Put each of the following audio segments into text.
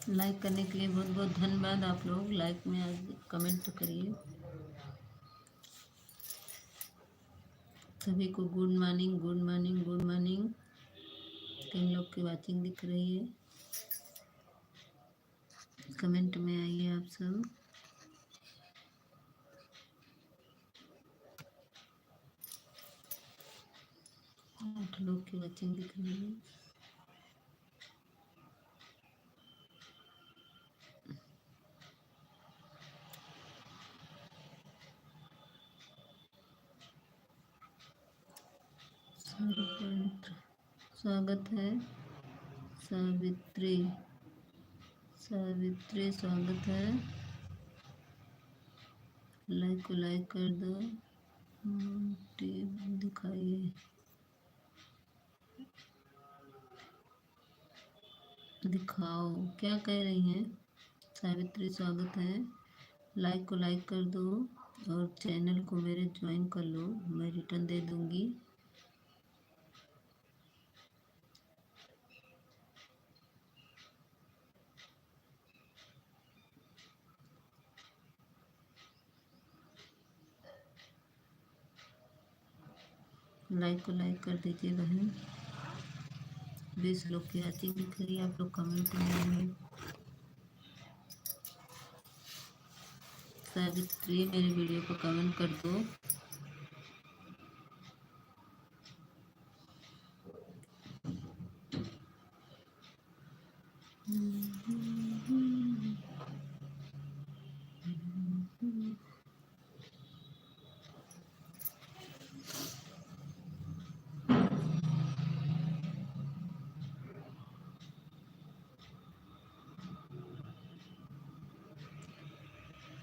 Like करने के लिए बहुत बहुत धन्यवाद। आप लोग लाइक में आज कमेंट करिए। सभी को good morning, good morning, good morning. किन लोग की वाचिंग दिख रही है कमेंट में आइए आप सब। आठ लोग की वाचिंग दिख रही है। स्वागत है सावित्री, सावित्री स्वागत है। लाइक को लाइक कर दो। दिखाइए, दिखाओ क्या कह रही हैं। सावित्री स्वागत है। लाइक को लाइक कर दो और चैनल को मेरे ज्वाइन कर लो, मैं रिटर्न दे दूंगी। लाइक को लाइक कर दीजिए बहन। 20 लोग की आती दिख रही है। आप लोग कमेंट में सावित्री मेरे वीडियो पर कमेंट कर दो।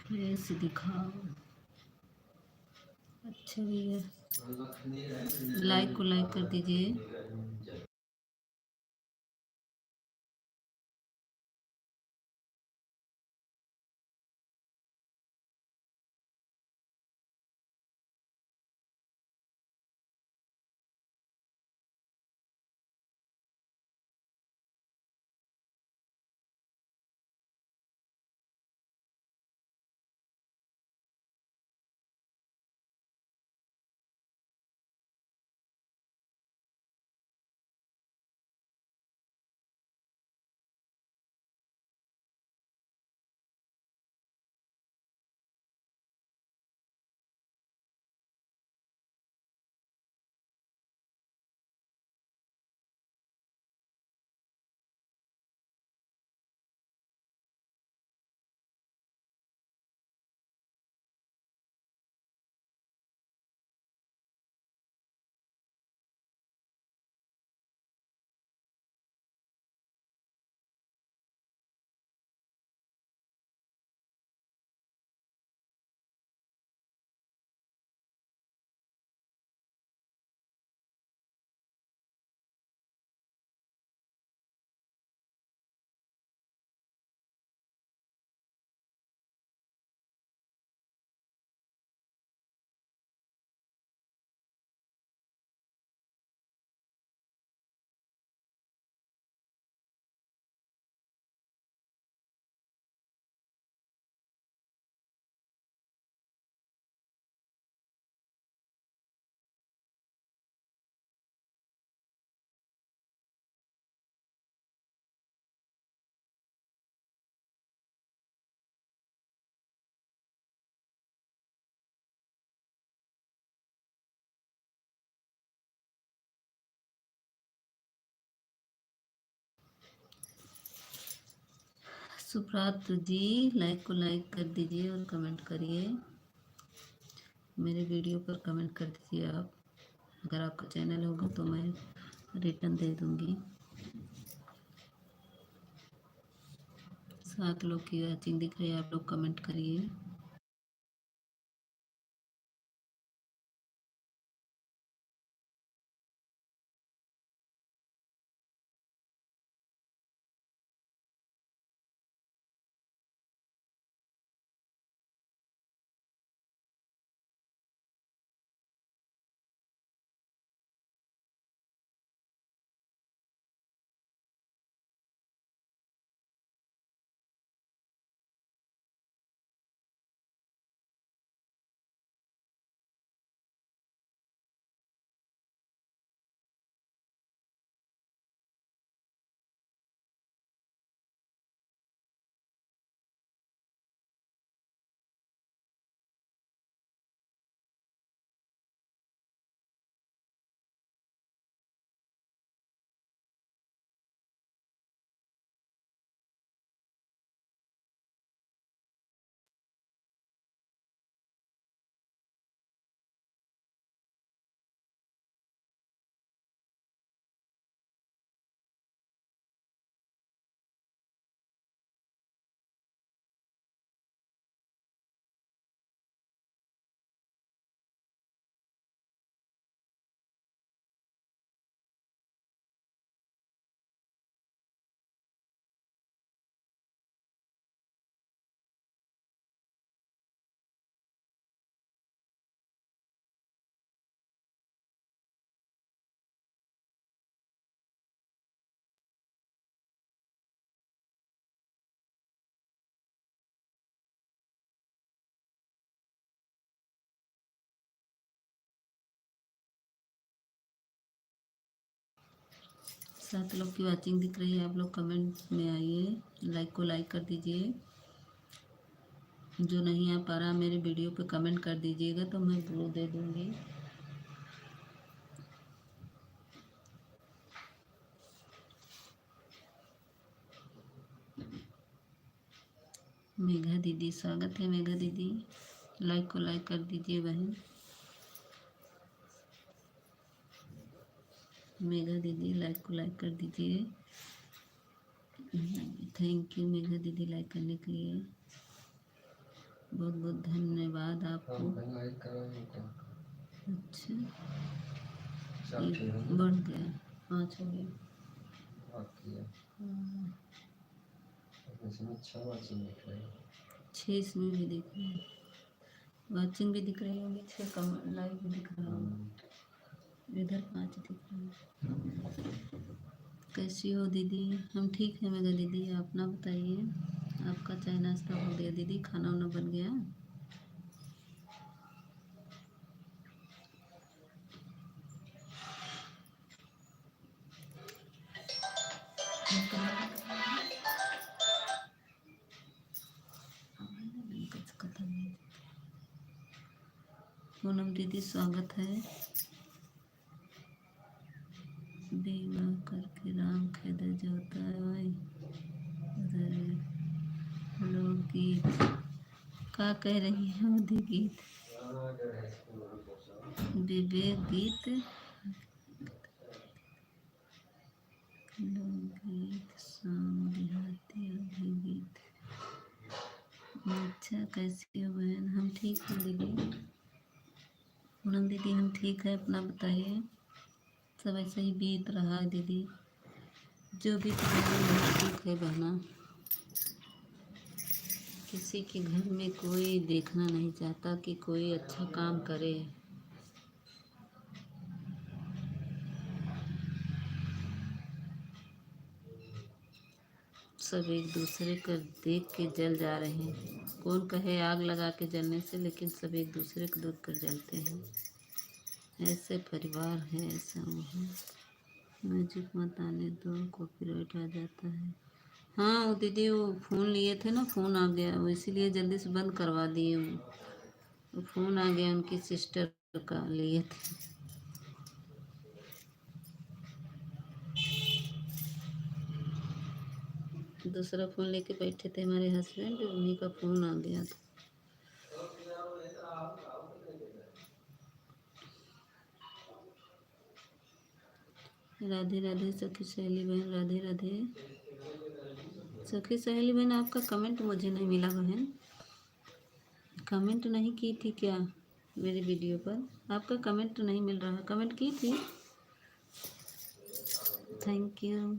फेस दिखाओ। अच्छा भी है। लाइक को लाइक कर दीजिए। सुप्रात जी लाइक को लाइक कर दीजिए और कमेंट करिए। मेरे वीडियो पर कमेंट कर दीजिए आप। अगर आपका चैनल होगा तो मैं रिटर्न दे दूंगी। 7 लोग की वॉचिंग दिख रही है। आप लोग कमेंट करिए। 7 लोग की वाचिंग दिख रही है। आप लोग कमेंट में आइए, लाइक को लाइक कर दीजिए। जो नहीं आ पा रहा मेरे वीडियो पे कमेंट कर दीजिएगा तो मैं वो दे दूँगी। मेघा दीदी, स्वागत है मेघा दीदी। लाइक को लाइक कर दीजिए बहन। मेघा दीदी लाइक को लाइक कर दीजिए। थैंक यू मेघा दीदी लाइक करने के लिए, बहुत बहुत धन्यवाद आपको। अच्छा ये बढ़ गया, 5 हो गया। छः इसमें भी दिख रही है, वाचिंग भी दिख रही होगी, 6 कम लाइव भी दिख रहा होगा, इधर 5 दिख रहा है। कैसी हो दीदी? हम ठीक है मेघा दीदी, अपना बताइए। आपका चाय नाश्ता हो गया दीदी? खाना वाना बन गया? पूनम दीदी स्वागत है। विवाह करके राम खेदर जाता है उधर लोकगीत का कह रही है, मोदी गीत, विवेक गीत, लोकगीत, शाम देहाती अभिगीत। अच्छा कैसी हो बहन? हम ठीक हैं दीदी। पूनम दीदी हम ठीक है, अपना बताइए। सब ऐसे ही बीत रहा है दीदी, जो भी ठीक है बहना। किसी के घर में कोई देखना नहीं चाहता कि कोई अच्छा काम करे। सब एक दूसरे को देख के जल जा रहे हैं। कौन कहे आग लगा के जलने से, लेकिन सब एक दूसरे को देख कर जलते हैं। ऐसे परिवार है, ऐसा वो है। म्यूजिक मत आने दो, कॉपीराइट आ जाता है। हाँ वो दीदी वो फ़ोन लिए थे ना, फ़ोन आ गया वो, इसीलिए जल्दी से बंद करवा दिए। वो फ़ोन आ गया उनकी सिस्टर का, लिए थे। दूसरा फ़ोन लेके बैठे थे हमारे हस्बैंड, उन्हीं का फ़ोन आ गया था। राधे राधे सखी सहेली बहन, राधे राधे सखी सहेली बहन। आपका कमेंट मुझे नहीं मिला बहन, कमेंट नहीं की थी क्या मेरी वीडियो पर? आपका कमेंट नहीं मिल रहा, कमेंट की थी। Thank you.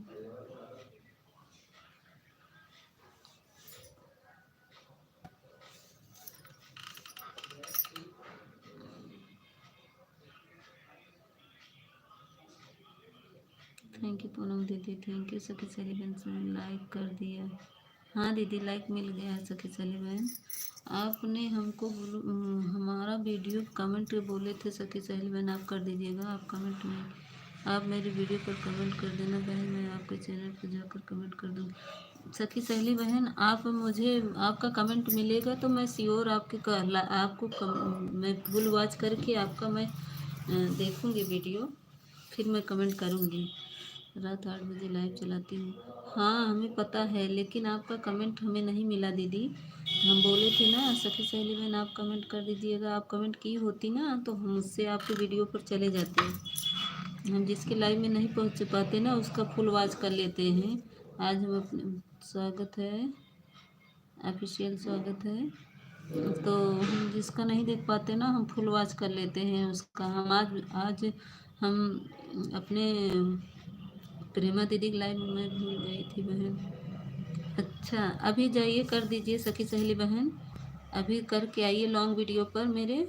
Thank you Poonam दीदी, थैंक यू सखी सहेली बहन से लाइक कर दिया। हाँ दीदी लाइक मिल गया है सखी सहेली बहन। आपने हमको हमारा वीडियो कमेंट बोले थे सखी सहेली बहन, आप कर दीजिएगा। आप कमेंट में आप मेरे वीडियो पर कमेंट कर देना बहन, मैं आपके चैनल पर जाकर कमेंट कर दूँगी। सखी सहेली बहन आप मुझे आपका कमेंट मिलेगा तो मैं श्योर आपको मैं फुल वॉच करके आपका मैं देखूँगी वीडियो, फिर मैं कमेंट करूँगी। रात 8 बजे लाइव चलाती हूँ। हाँ हमें पता है, लेकिन आपका कमेंट हमें नहीं मिला दीदी। हम बोले थे ना सखी सहेली बहन आप कमेंट कर दीजिएगा। आप कमेंट की होती ना तो हम उससे आपके वीडियो पर चले जाते हैं। हम जिसके लाइव में नहीं पहुँच पाते ना उसका फुल वॉच कर लेते हैं। आज हम अपने स्वागत है, ऑफिशियल स्वागत है, तो हम जिसका नहीं देख पाते ना हम फुल वॉच कर लेते हैं उसका। हम आज हम अपने प्रेमा दीदी की लाइव में मैं भूल गई थी बहन। अच्छा अभी जाइए कर दीजिए सखी सहेली बहन, अभी करके आइए लॉन्ग वीडियो पर मेरे,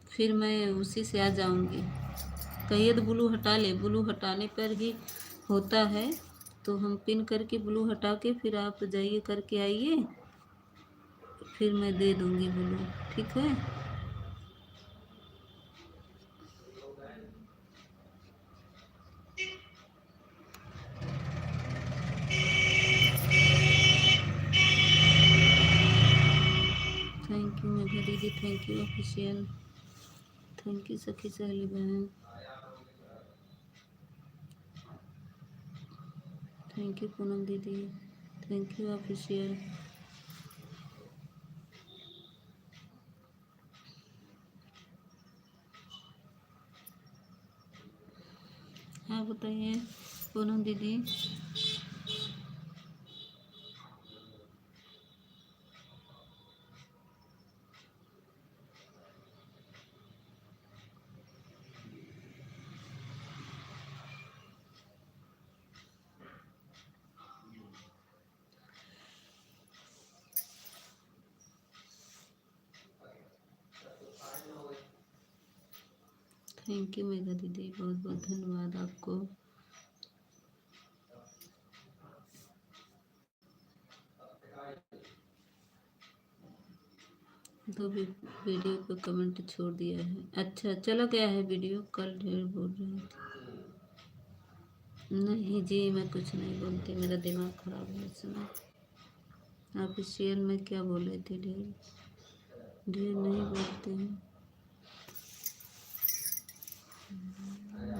फिर मैं उसी से आ जाऊंगी। कहिए तो ब्लू हटा ले, ब्लू हटाने पर ही होता है, तो हम पिन करके ब्लू हटा के फिर आप जाइए करके आइए, फिर मैं दे दूंगी ब्लू, ठीक है। Thank you official, thank you सखी सहेली बहन, थैंक यू पूनम दीदी, थैंक यू ऑफिशियल। हाँ बताइए पूनम दीदी। थैंक यू मेघा दीदी, बहुत बहुत धन्यवाद आपको। दो वीडियो पे कमेंट छोड़ दिया है। अच्छा चलो गया है वीडियो, कल ढेर बोल रही थी। नहीं जी मैं कुछ नहीं बोलती, मेरा दिमाग खराब है इस समय। ऑफिशियल में क्या बोल रही थी, ढेर ढेर नहीं बोलते हैं।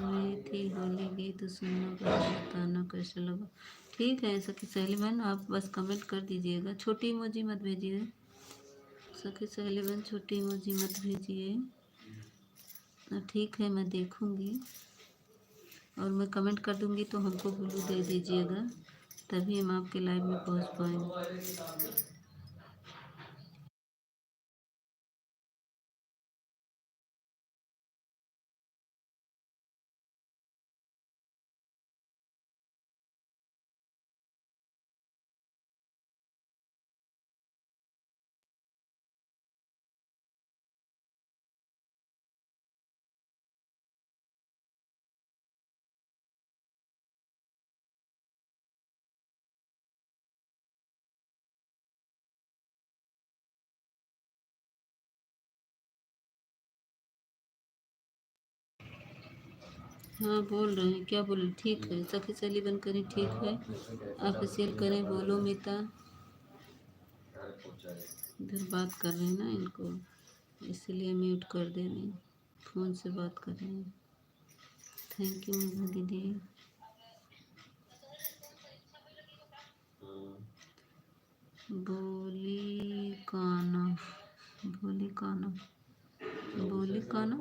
मैं थी होली गीत सुनना पड़ा, बताना कैसा लगा। ठीक है सखी सहेली बहन, आप बस कमेंट कर दीजिएगा, छोटी इमोजी मत भेजिए सखी सहेली बहन, छोटी इमोजी मत भेजिए। ठीक है मैं देखूंगी और मैं कमेंट कर दूंगी तो हमको ब्लू दे दीजिएगा, तभी हम आपके लाइव में पहुंच पाएंगे। हाँ बोल रहे हैं, क्या बोल, ठीक है सखी सहेली बन करें, ठीक है ऑफिशियल करें, बोलो मीता। इधर बात कर रहे हैं ना इनको, इसलिए म्यूट कर दे रही, फ़ोन से बात कर रहे हैं। थैंक यू मेघा दीदी। बोली काना, बोली काना, बोली काना।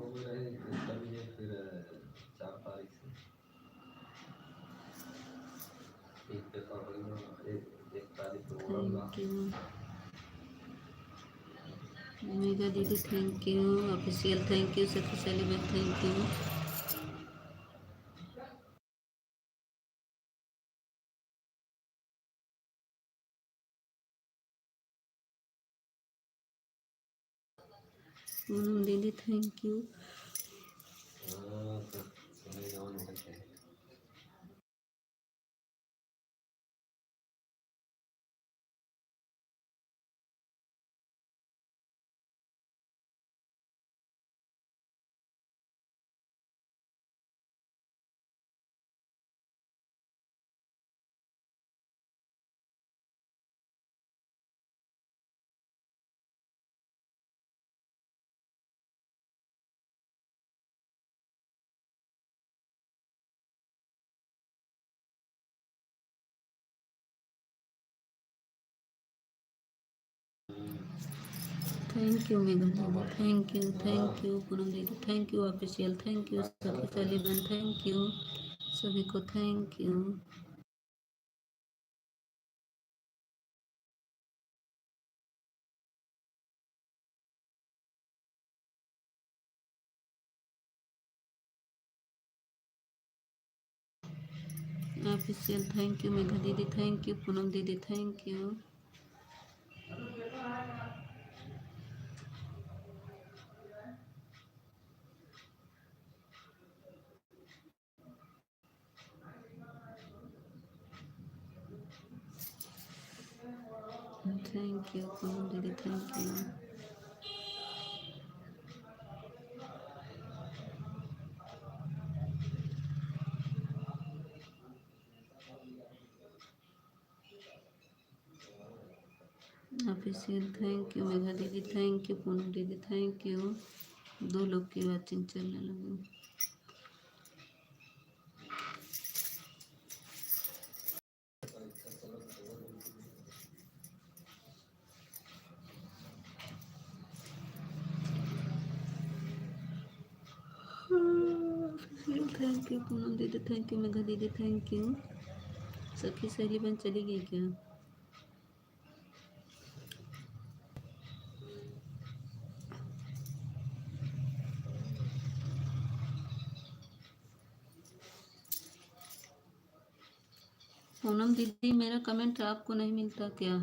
थैंक यू मेघा दीदी, thank you official, thank you सखी सहेली बहन, थैंक यू। पूनम दीदी thank you. Thank you Megha दीदी, थैंक यू पूनम दीदी, thank you official, thank you सखी सहेली बहन, थैंक यू सभी को, thank you. Official thank you Megha दीदी, थैंक यू पूनम दीदी, thank you. Thank you Poonam दीदी, thank you. Official thank you. Megha दीदी थैंक यू। पूनम दीदी थैंक यू। 2 लोग की वाचिंग चलने लगी। थैंक यू पूनम दीदी थैंक यू। मेघा दीदी थैंक यू। सखी सहेली बहन चली गई क्या? पूनम दीदी मेरा कमेंट आपको नहीं मिलता क्या?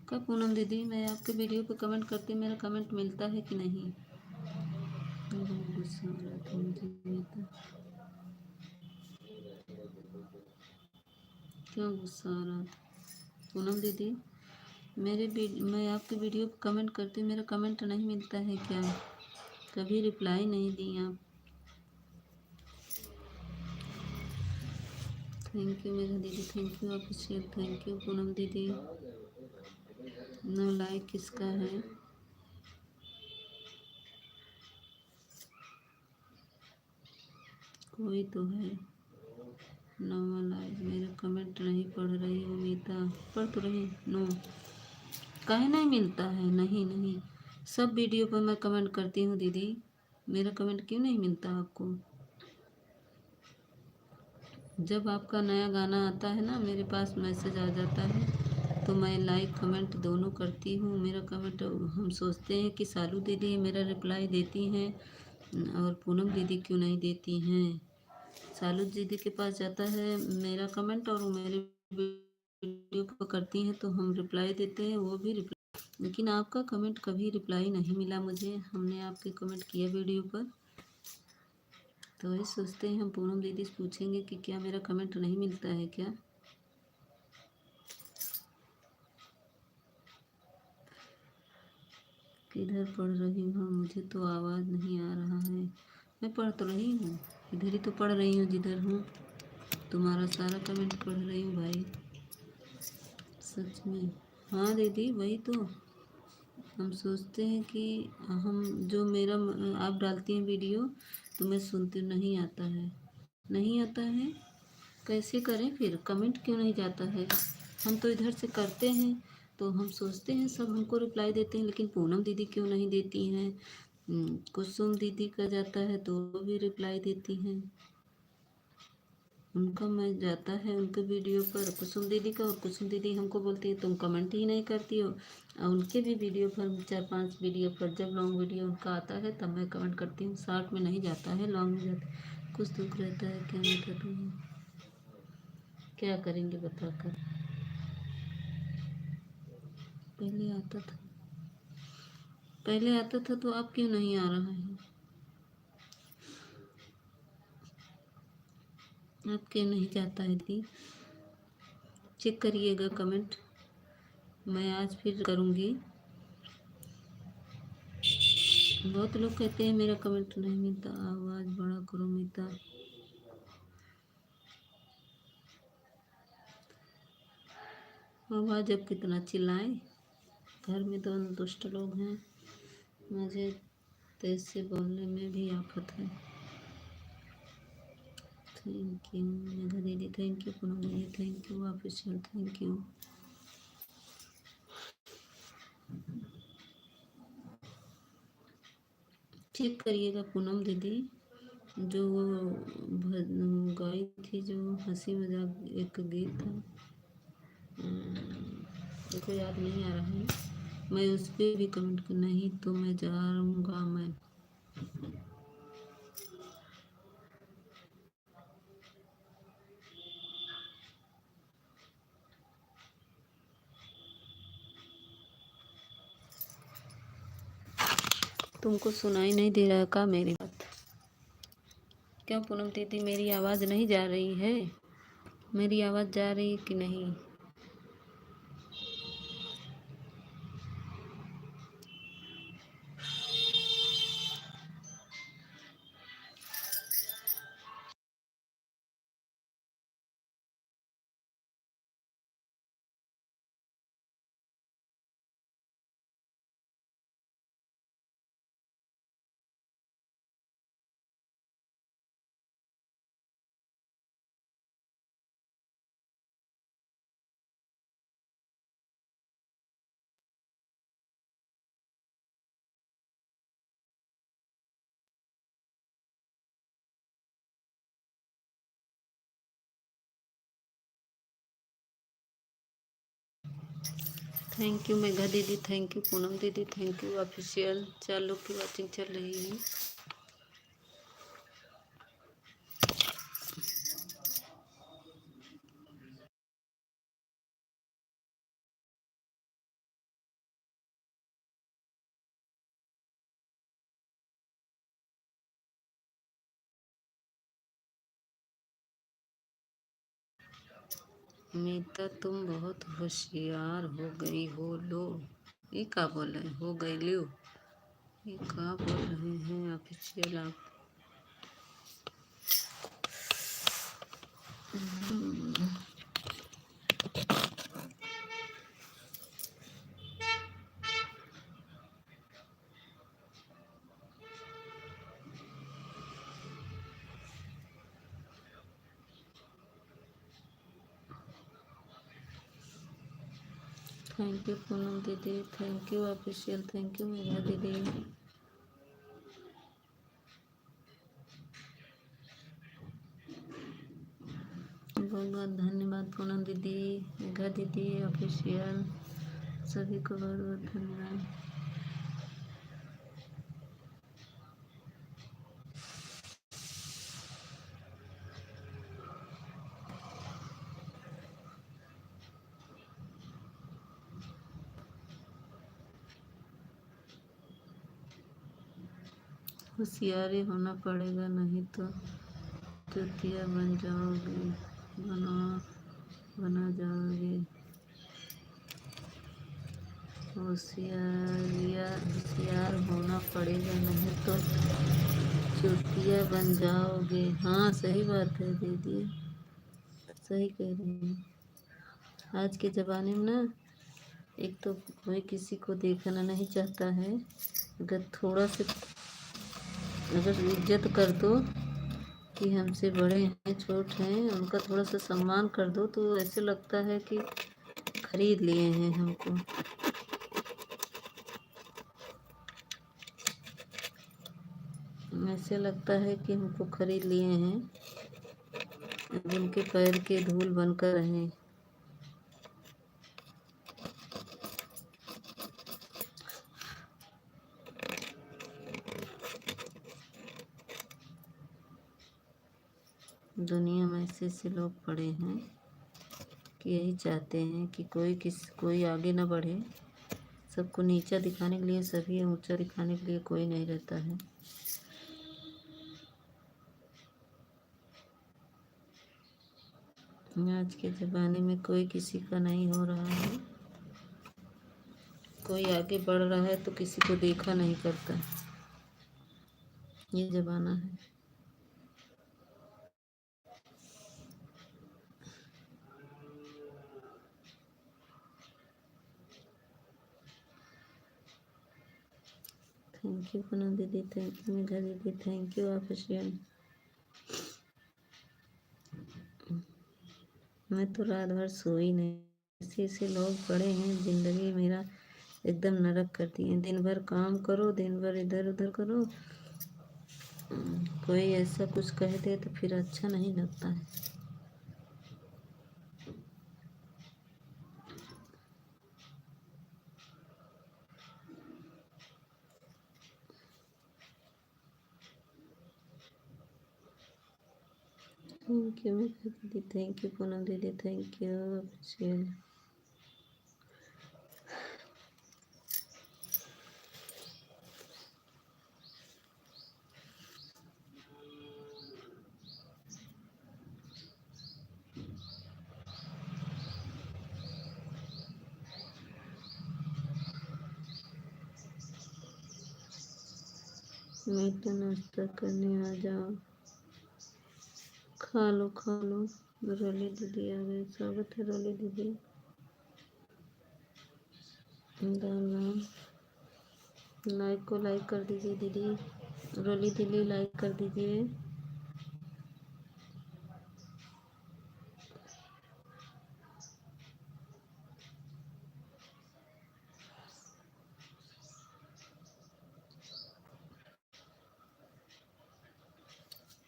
कब पूनम दीदी मैं आपके वीडियो पे कमेंट करती, मेरा कमेंट मिलता है कि नहीं? बहुत गुस्सा आ रहा था मुझे ये तो। क्यों गुस्सा आ रहा था पूनम दीदी? मैं आपके वीडियो पे कमेंट करती हूँ, मेरा कमेंट नहीं मिलता है क्या? कभी रिप्लाई नहीं दी आप। थैंक यू मेरा दीदी thank you. Official thank you Poonam दीदी। नो लाइक किसका है? कोई तो है। Know like. मेरा कमेंट नहीं पढ़ रही हो मीता? पढ़ तो रही। नो काहे नहीं मिलता है? नहीं नहीं, सब वीडियो पर मैं कमेंट करती हूँ दीदी, मेरा कमेंट क्यों नहीं मिलता आपको? जब आपका नया गाना आता है ना, मेरे पास मैसेज आ जाता है तो मैं लाइक कमेंट दोनों करती हूँ। मेरा कमेंट हम सोचते हैं कि सालू दीदी मेरा रिप्लाई देती हैं और पूनम दीदी क्यों नहीं देती हैं। सालू दीदी के पास जाता है मेरा कमेंट और वो मेरे वीडियो को करती हैं तो हम रिप्लाई देते हैं, वो भी रिप्लाई। लेकिन आपका कमेंट कभी रिप्लाई नहीं मिला मुझे। हमने आपके कमेंट किया वीडियो पर तो वही सोचते हैं हम पूनम दीदी से पूछेंगे कि क्या मेरा कमेंट नहीं मिलता है क्या? किधर पढ़ रही हो? मुझे तो आवाज़ नहीं आ रहा है। मैं पढ़ तो रही हूँ, इधर ही तो पढ़ रही हूँ जिधर हूँ। तुम्हारा सारा कमेंट पढ़ रही हूँ भाई, सच में। हाँ दीदी वही तो। हम सोचते हैं कि हम जो मेरा आप डालती हैं वीडियो तो मैं सुनती हूँ, नहीं आता है। नहीं आता है, कैसे करें फिर? कमेंट क्यों नहीं जाता है? हम तो इधर से करते हैं तो हम सोचते हैं सब हमको रिप्लाई देते हैं, लेकिन पूनम दीदी क्यों नहीं देती हैं? कुसुम दीदी का जाता है तो वो भी रिप्लाई देती हैं। उनका मैं जाता है उनके वीडियो पर कुसुम दीदी का, और कुसुम दीदी हमको बोलती है तुम कमेंट ही नहीं करती हो। और उनके भी वीडियो पर 4-5 वीडियो पर जब लॉन्ग वीडियो उनका आता है तब मैं कमेंट करती हूँ। शॉर्ट में नहीं जाता है, लॉन्ग में जाता है। कुछ दुख रहता है, क्या मैं करूँ? क्या करेंगे बताकर? पहले आता था, पहले आता था तो अब क्यों नहीं आ रहा है? अब क्यों नहीं जाता है दी? चेक करिएगा कमेंट, मैं आज फिर करूँगी। बहुत लोग कहते हैं मेरा कमेंट नहीं मिलता। आवाज़ बड़ा करो मीता। आवाज़ अब कितना चिल्लाएं? घर में तो दुष्ट लोग हैं, मुझे तेज से बोलने में भी आफत है। थैंक यू मेघा दीदी थैंक यू। पूनम दीदी thank you. Official thank you. Check करिएगा पूनम दीदी, जो वो गाई थी जो हंसी मजाक एक गीत था, देखो याद नहीं आ रहा है, मैं उस पर भी कमेंट कर, नहीं तो मैं जाऊँगा मैं। तुमको सुनाई नहीं दे रहा का मेरी बात? क्यों पूनम दीदी मेरी आवाज़ नहीं जा रही है? मेरी आवाज़ जा रही है कि नहीं? थैंक यू मेघा दीदी, थैंक यू पूनम दीदी, थैंक यू ऑफिशियल। 4 लोग की वॉचिंग चल रही है। मीता तुम बहुत होशियार हो गई हो। लो ये का बोल रहे हो गई लो, ये का बोल रहे हैं ऑफिशियल आप। थैंक यू पूनम दीदी, thank you official, thank you Megha दीदी। बहुत बहुत धन्यवाद पूनम दीदी, मेघा दीदी ऑफिशियल, सभी को बहुत बहुत धन्यवाद। होशियारी होना पड़ेगा, नहीं तो चूतिया बन जाओगे, बना जाओगे। होशियार होना पड़ेगा, नहीं तो चूतिया बन जाओगे। हाँ सही बात है दीदी, सही कह रही हैं। आज के ज़माने में ना, एक तो कोई किसी को देखना नहीं चाहता है। अगर थोड़ा से अगर इज्जत कर दो कि हमसे बड़े हैं छोट हैं, उनका थोड़ा सा सम्मान कर दो तो ऐसे लगता है कि खरीद लिए हैं हमको। ऐसे लगता है कि हमको खरीद लिए हैं, अब उनके पैर के धूल बनकर रहें। दुनिया में ऐसे ऐसे लोग पड़े हैं कि यही चाहते हैं कि कोई आगे ना बढ़े। सबको नीचा दिखाने के लिए सभी, ऊंचा दिखाने के लिए कोई नहीं रहता है। आज के ज़माने में कोई किसी का नहीं हो रहा है। कोई आगे बढ़ रहा है तो किसी को देखा नहीं करता। ये ज़माना है। थैंक यू पूनम दीदी, थैंक यू मेघा दीदी, थैंक यू ऑफिशियल। मैं तो रात भर सोई नहीं। ऐसे ऐसे लोग पड़े हैं, ज़िंदगी मेरा एकदम नरक कर दिए। दिन भर काम करो, दिन भर इधर उधर करो, कोई ऐसा कुछ कह दे तो फिर अच्छा नहीं लगता है। थैंक यू मेघा दीदी, थैंक यू पूनम दीदी, थैंक यू ऑफिशियल। मीठा नाश्ता करने आ जाओ, खा लो खा लो। रोली दीदी आ गए, स्वागत है रोली दीदी। राम राम। लाइक को लाइक कर दीजिए दीदी, रोली दीदी लाइक कर दीजिए।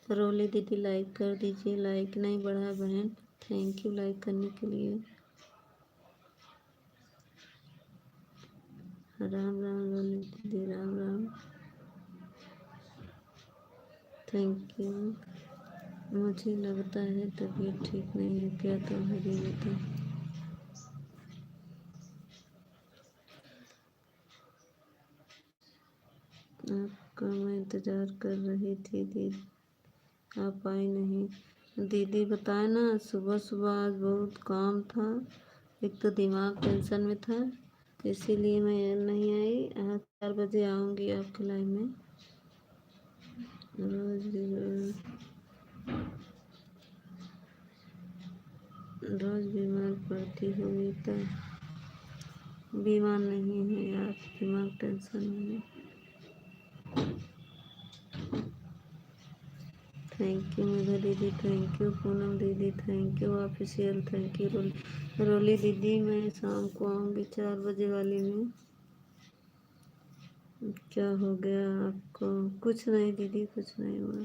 रोली दीदी लाइक कर दीजिए, लाइक नहीं बढ़ा बहन। थैंक यू लाइक करने के लिए। राम राम रोली दीदी, राम राम, थैंक यू। मुझे लगता है तबीयत ठीक नहीं है क्या तुम्हारी बेटा? आपका मैं इंतज़ार कर रही थी दीदी, आप आई नहीं। दीदी बताए ना, सुबह सुबह आज बहुत काम था, एक तो दिमाग टेंशन में था, इसीलिए मैं नहीं आई। आज 4 बजे आऊँगी आपके लाइन में। रोज़ बीमार पड़ती हो गीता? बीमार नहीं है यार, दिमाग टेंशन में है। थैंक यू मेघा दीदी, थैंक यू पूनम दीदी, thank you official, thank you Roli दीदी। मैं शाम को आऊँगी 4 बजे वाली में। क्या हो गया आपको? कुछ नहीं दीदी, कुछ नहीं हुआ।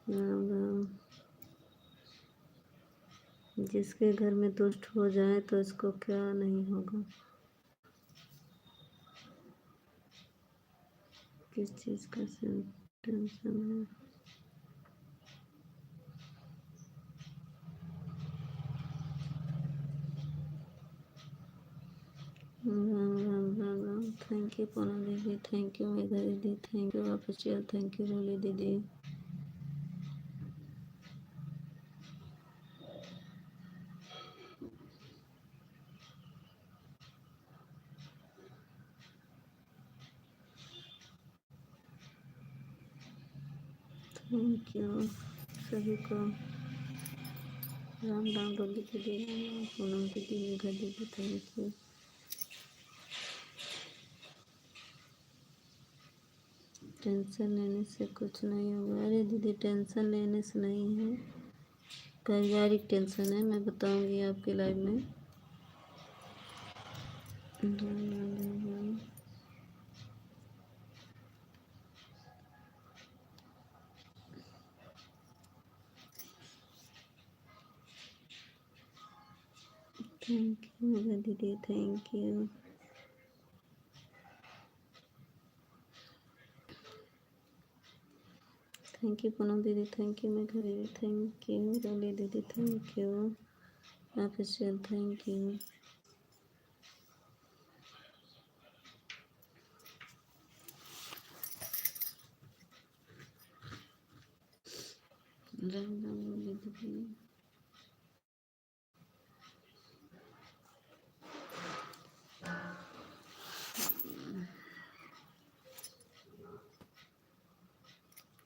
राम राम। जिसके घर में दुष्ट हो जाए तो इसको क्या नहीं होगा। किस चीज़ का टेंशन है? राम राम राम राम। थैंक यू पूनम दीदी, थैंक यू मेघा दीदी, thank you official, thank you Roli दीदी। थैंक यू सभी को। राम राम रोली दीदी, राम राम पूनम दीदी, मेघा दीदी, थैंक यू। टेंशन लेने से कुछ नहीं होगा। अरे दीदी टेंशन लेने से नहीं है, पारिवारिक टेंशन है, मैं बताऊंगी आपके लाइव में। थैंक यू मेघा दीदी, thank you. Thank you Poonam दीदी, थैंक यू मेघा दीदी, थैंक यू रोली दीदी, thank you official, thank you. Ram Ram Roli दीदी।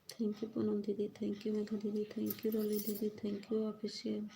थैंक यू पूनम दीदी, थैंक यू मेघा दीदी, थैंक यू रोली दीदी, thank you official.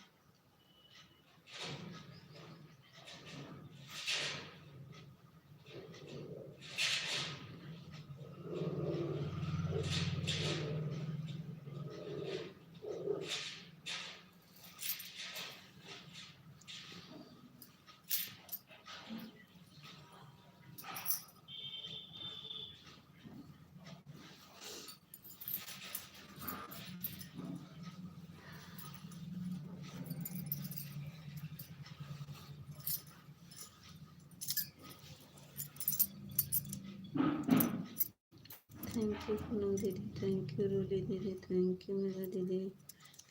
Thank you Poonam दीदी, थैंक यू रोली दीदी, थैंक यू मेघा दीदी,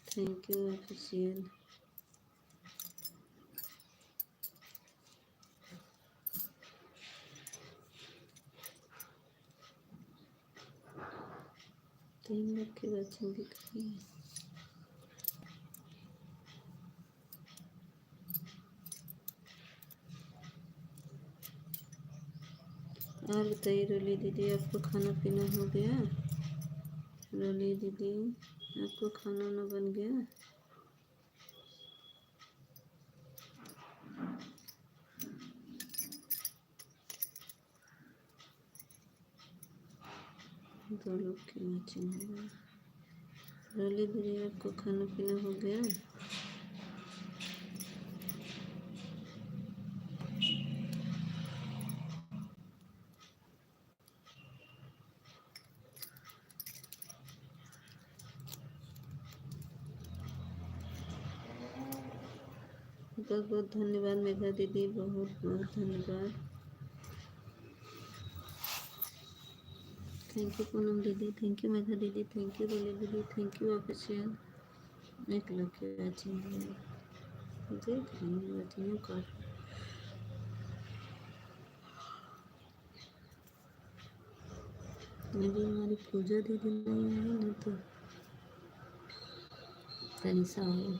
थैंक यू ऑफिशियल। तीन लोग के बच्चे दिख रहे हैं। और बताइए रोली दीदी, आपको खाना पीना हो गया? रोली दीदी आपको खाना वाना बन गया? दो लोग की मैचिंग हो गया। रोली दीदी आपको खाना पीना हो गया? बहुत बहुत धन्यवाद मेघा दीदी, बहुत बहुत धन्यवाद। थैंक यू पूनम दीदी, थैंक यू मेघा दीदी, थैंक यू रोली दीदी, थैंक यू ऑफिशियल। एक लकी वैचिंग देख रही हूँ वैचिंग कर। अभी हमारी पूजा दीदी नहीं आई ना तो तनिषा हो।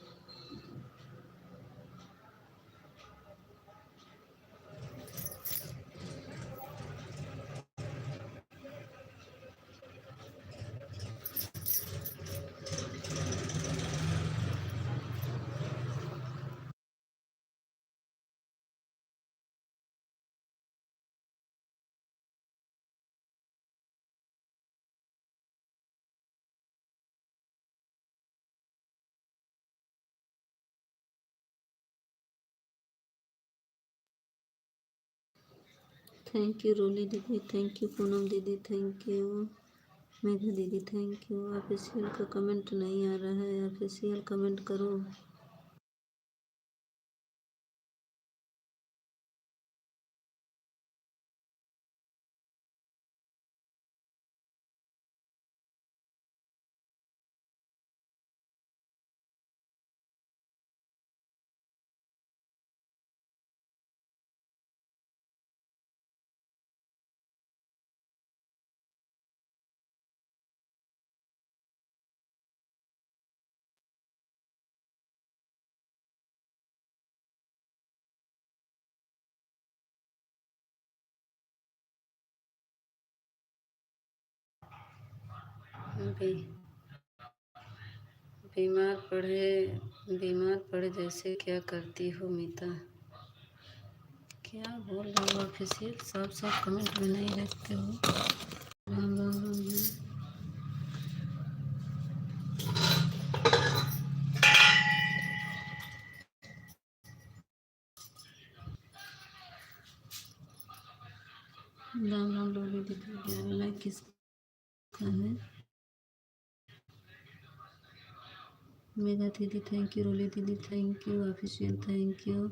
थैंक यू रोली दीदी, थैंक यू पूनम दीदी, थैंक यू मेघा दीदी, थैंक यू। ऑफिशियल का कमेंट नहीं आ रहा है, ऑफिशियल कमेंट करो। बीमार पड़े जैसे क्या करती हो मीता? क्या बोल रहे हो ऑफिशियल? सब सब कमेंट में नहीं रखते हो। राम राम राम राम राम लोग दीदी, लाइक किसका है? मेघा दीदी थैंक यू, रोली दीदी thank you, official thank you.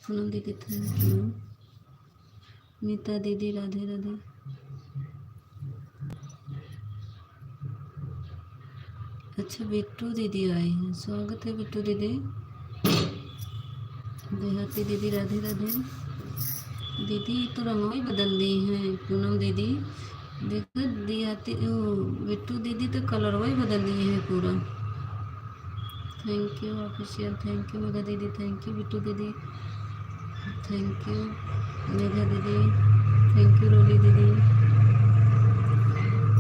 Poonam दीदी थैंक यू। मीता दीदी राधे राधे। अच्छा बिट्टू दीदी आई हैं, स्वागत है बिट्टू दीदी। देहाती दीदी राधे राधे। दीदी तो रंगों बदल दी हैं पूनम दीदी, देखो देहाती बिट्टू दीदी तो कलर वही बदल दिए हैं पूरा। Thank you official, thank you Megha दीदी, थैंक यू बिट्टू दीदी, थैंक यू मेघा दीदी, थैंक यू रोली दीदी।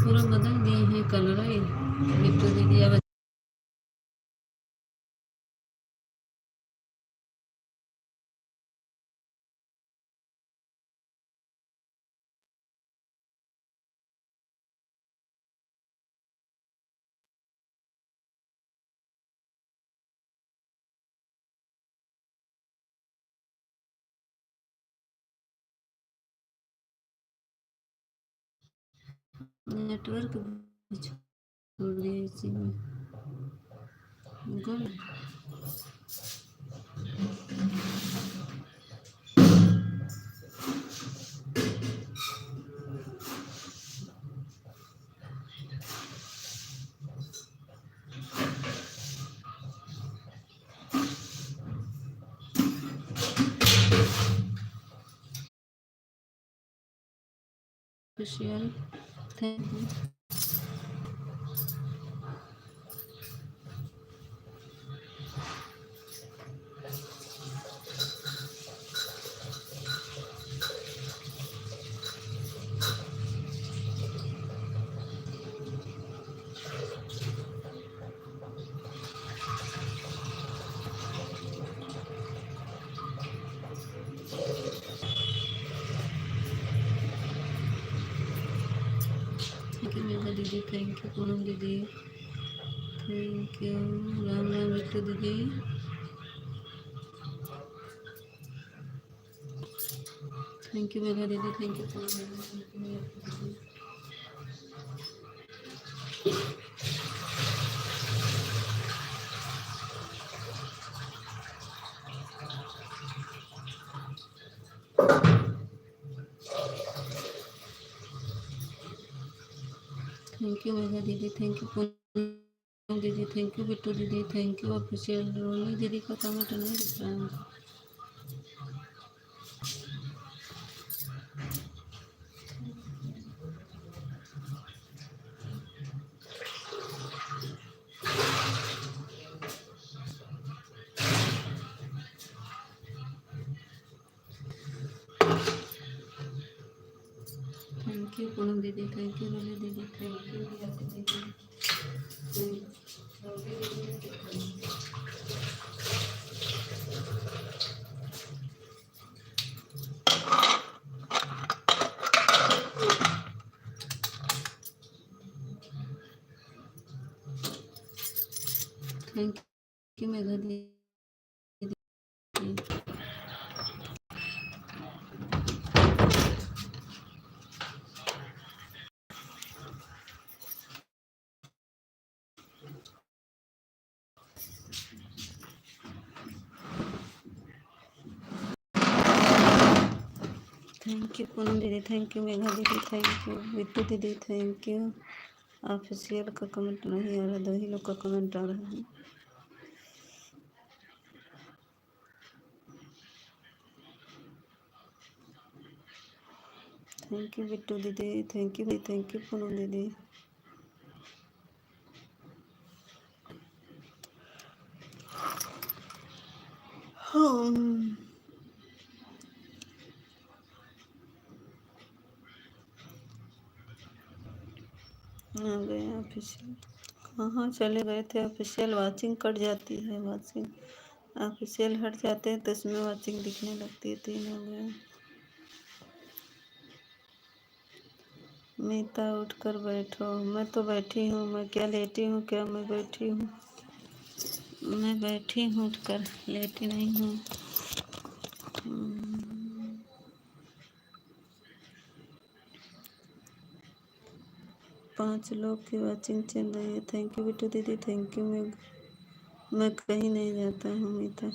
पूरा बदल दिए हैं कलर है बिट्टू दीदी। अब नेटवर्क भी छोड़ दिया इसी में गुल। Official thank you. Thank you Megha दीदी, थैंक यू पूनम दीदी, थैंक यू राम राम बिट्टू दीदी। थैंक यू मेघा दीदी, थैंक यू पूनम दीदी। थैंक यू मेघा दीदी, थैंक यू पूनम दीदी, थैंक यू बिट्टू दीदी, थैंक यू ऑफिशियल। रोनी दीदी का कमेंट नहीं दिख रहा है। थैंक यू पूनम दीदी, थैंक यू रोनी दीदी, थैंक यू दीदी। थैंक यू मेघा दीदी। थैंक यू पूनम दीदी, थैंक यू मेघा दीदी, थैंक यू बिट्टू दीदी, थैंक यू। ऑफिशियल का कमेंट नहीं आ रहा, दो ही लोग का कमेंट आ रहा है। थैंक यू बिट्टू दीदी, थैंक यू पूनम दीदी। आ गए ऑफिशियल। कहाँ चले गए थे ऑफिशियल? वाचिंग कट जाती है, वाचिंग ऑफिशियल हट जाते हैं तो इसमें वाचिंग दिखने लगती है। 3 हो गए। मीता उठ कर बैठो। मैं तो बैठी हूँ। मैं क्या लेटी हूँ क्या? मैं बैठी हूँ। मैं बैठी हूँ उठकर, लेटी नहीं हूँ। 5 लोग की वाचिंग चल रही है। थैंक यू बिट्टू दीदी, थैंक यू। मैं कहीं नहीं जाता हूँ मीता,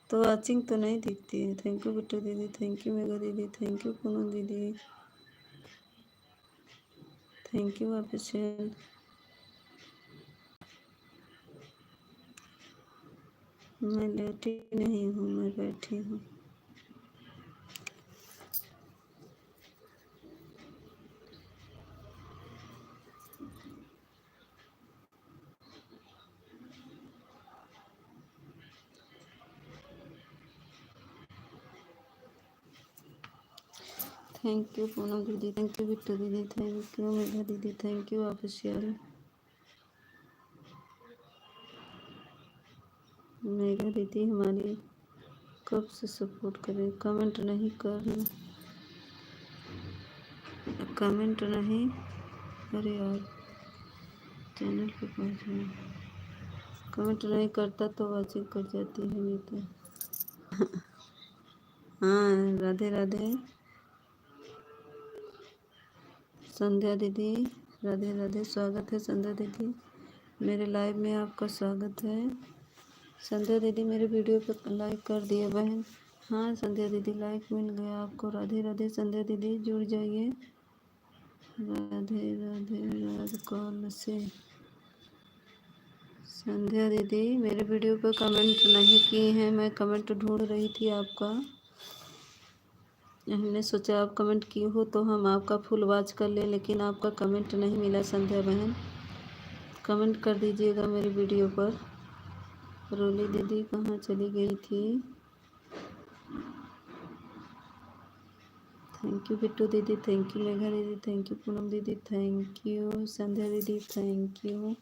तो वाचिंग तो नहीं दिखती है। थैंक यू बिट्टू दीदी, थैंक यू मेघा दीदी, थैंक यू पूनम दीदी, थैंक यू ऑफिशियल। मैं लेटी नहीं हूँ, मैं बैठी हूँ। थैंक यू पूनम दीदी, थैंक यू बिट्टू दीदी, थैंक यू मेघा दीदी, थैंक यू ऑफिशियल। मेघा दीदी हमारी कब से सपोर्ट करें? कमेंट नहीं करना, कमेंट नहीं। अरे यार चैनल पे पहुँच, कमेंट नहीं करता तो वाचिंग कट जाती है। नहीं तो हाँ, राधे राधे संध्या दीदी, राधे राधे। स्वागत है संध्या दीदी, मेरे लाइव में आपका स्वागत है। संध्या दीदी मेरे वीडियो पर लाइक कर दिए बहन। हाँ संध्या दीदी लाइक मिल गया आपको। राधे राधे संध्या दीदी, जुड़ जाइए। राधे राधे राध कॉल से। संध्या दीदी मेरे वीडियो पर कमेंट नहीं किए हैं। मैं कमेंट ढूंढ रही थी आपका। हमने सोचा आप कमेंट किए हो तो हम आपका फुल वॉच कर ले, लेकिन आपका कमेंट नहीं मिला। संध्या बहन कमेंट कर दीजिएगा मेरे वीडियो पर। रोली दीदी कहाँ चली गई थी? थैंक यू बिट्टू दीदी, थैंक यू मेघा दीदी, थैंक यू पूनम दीदी, थैंक यू संध्या दीदी, thank you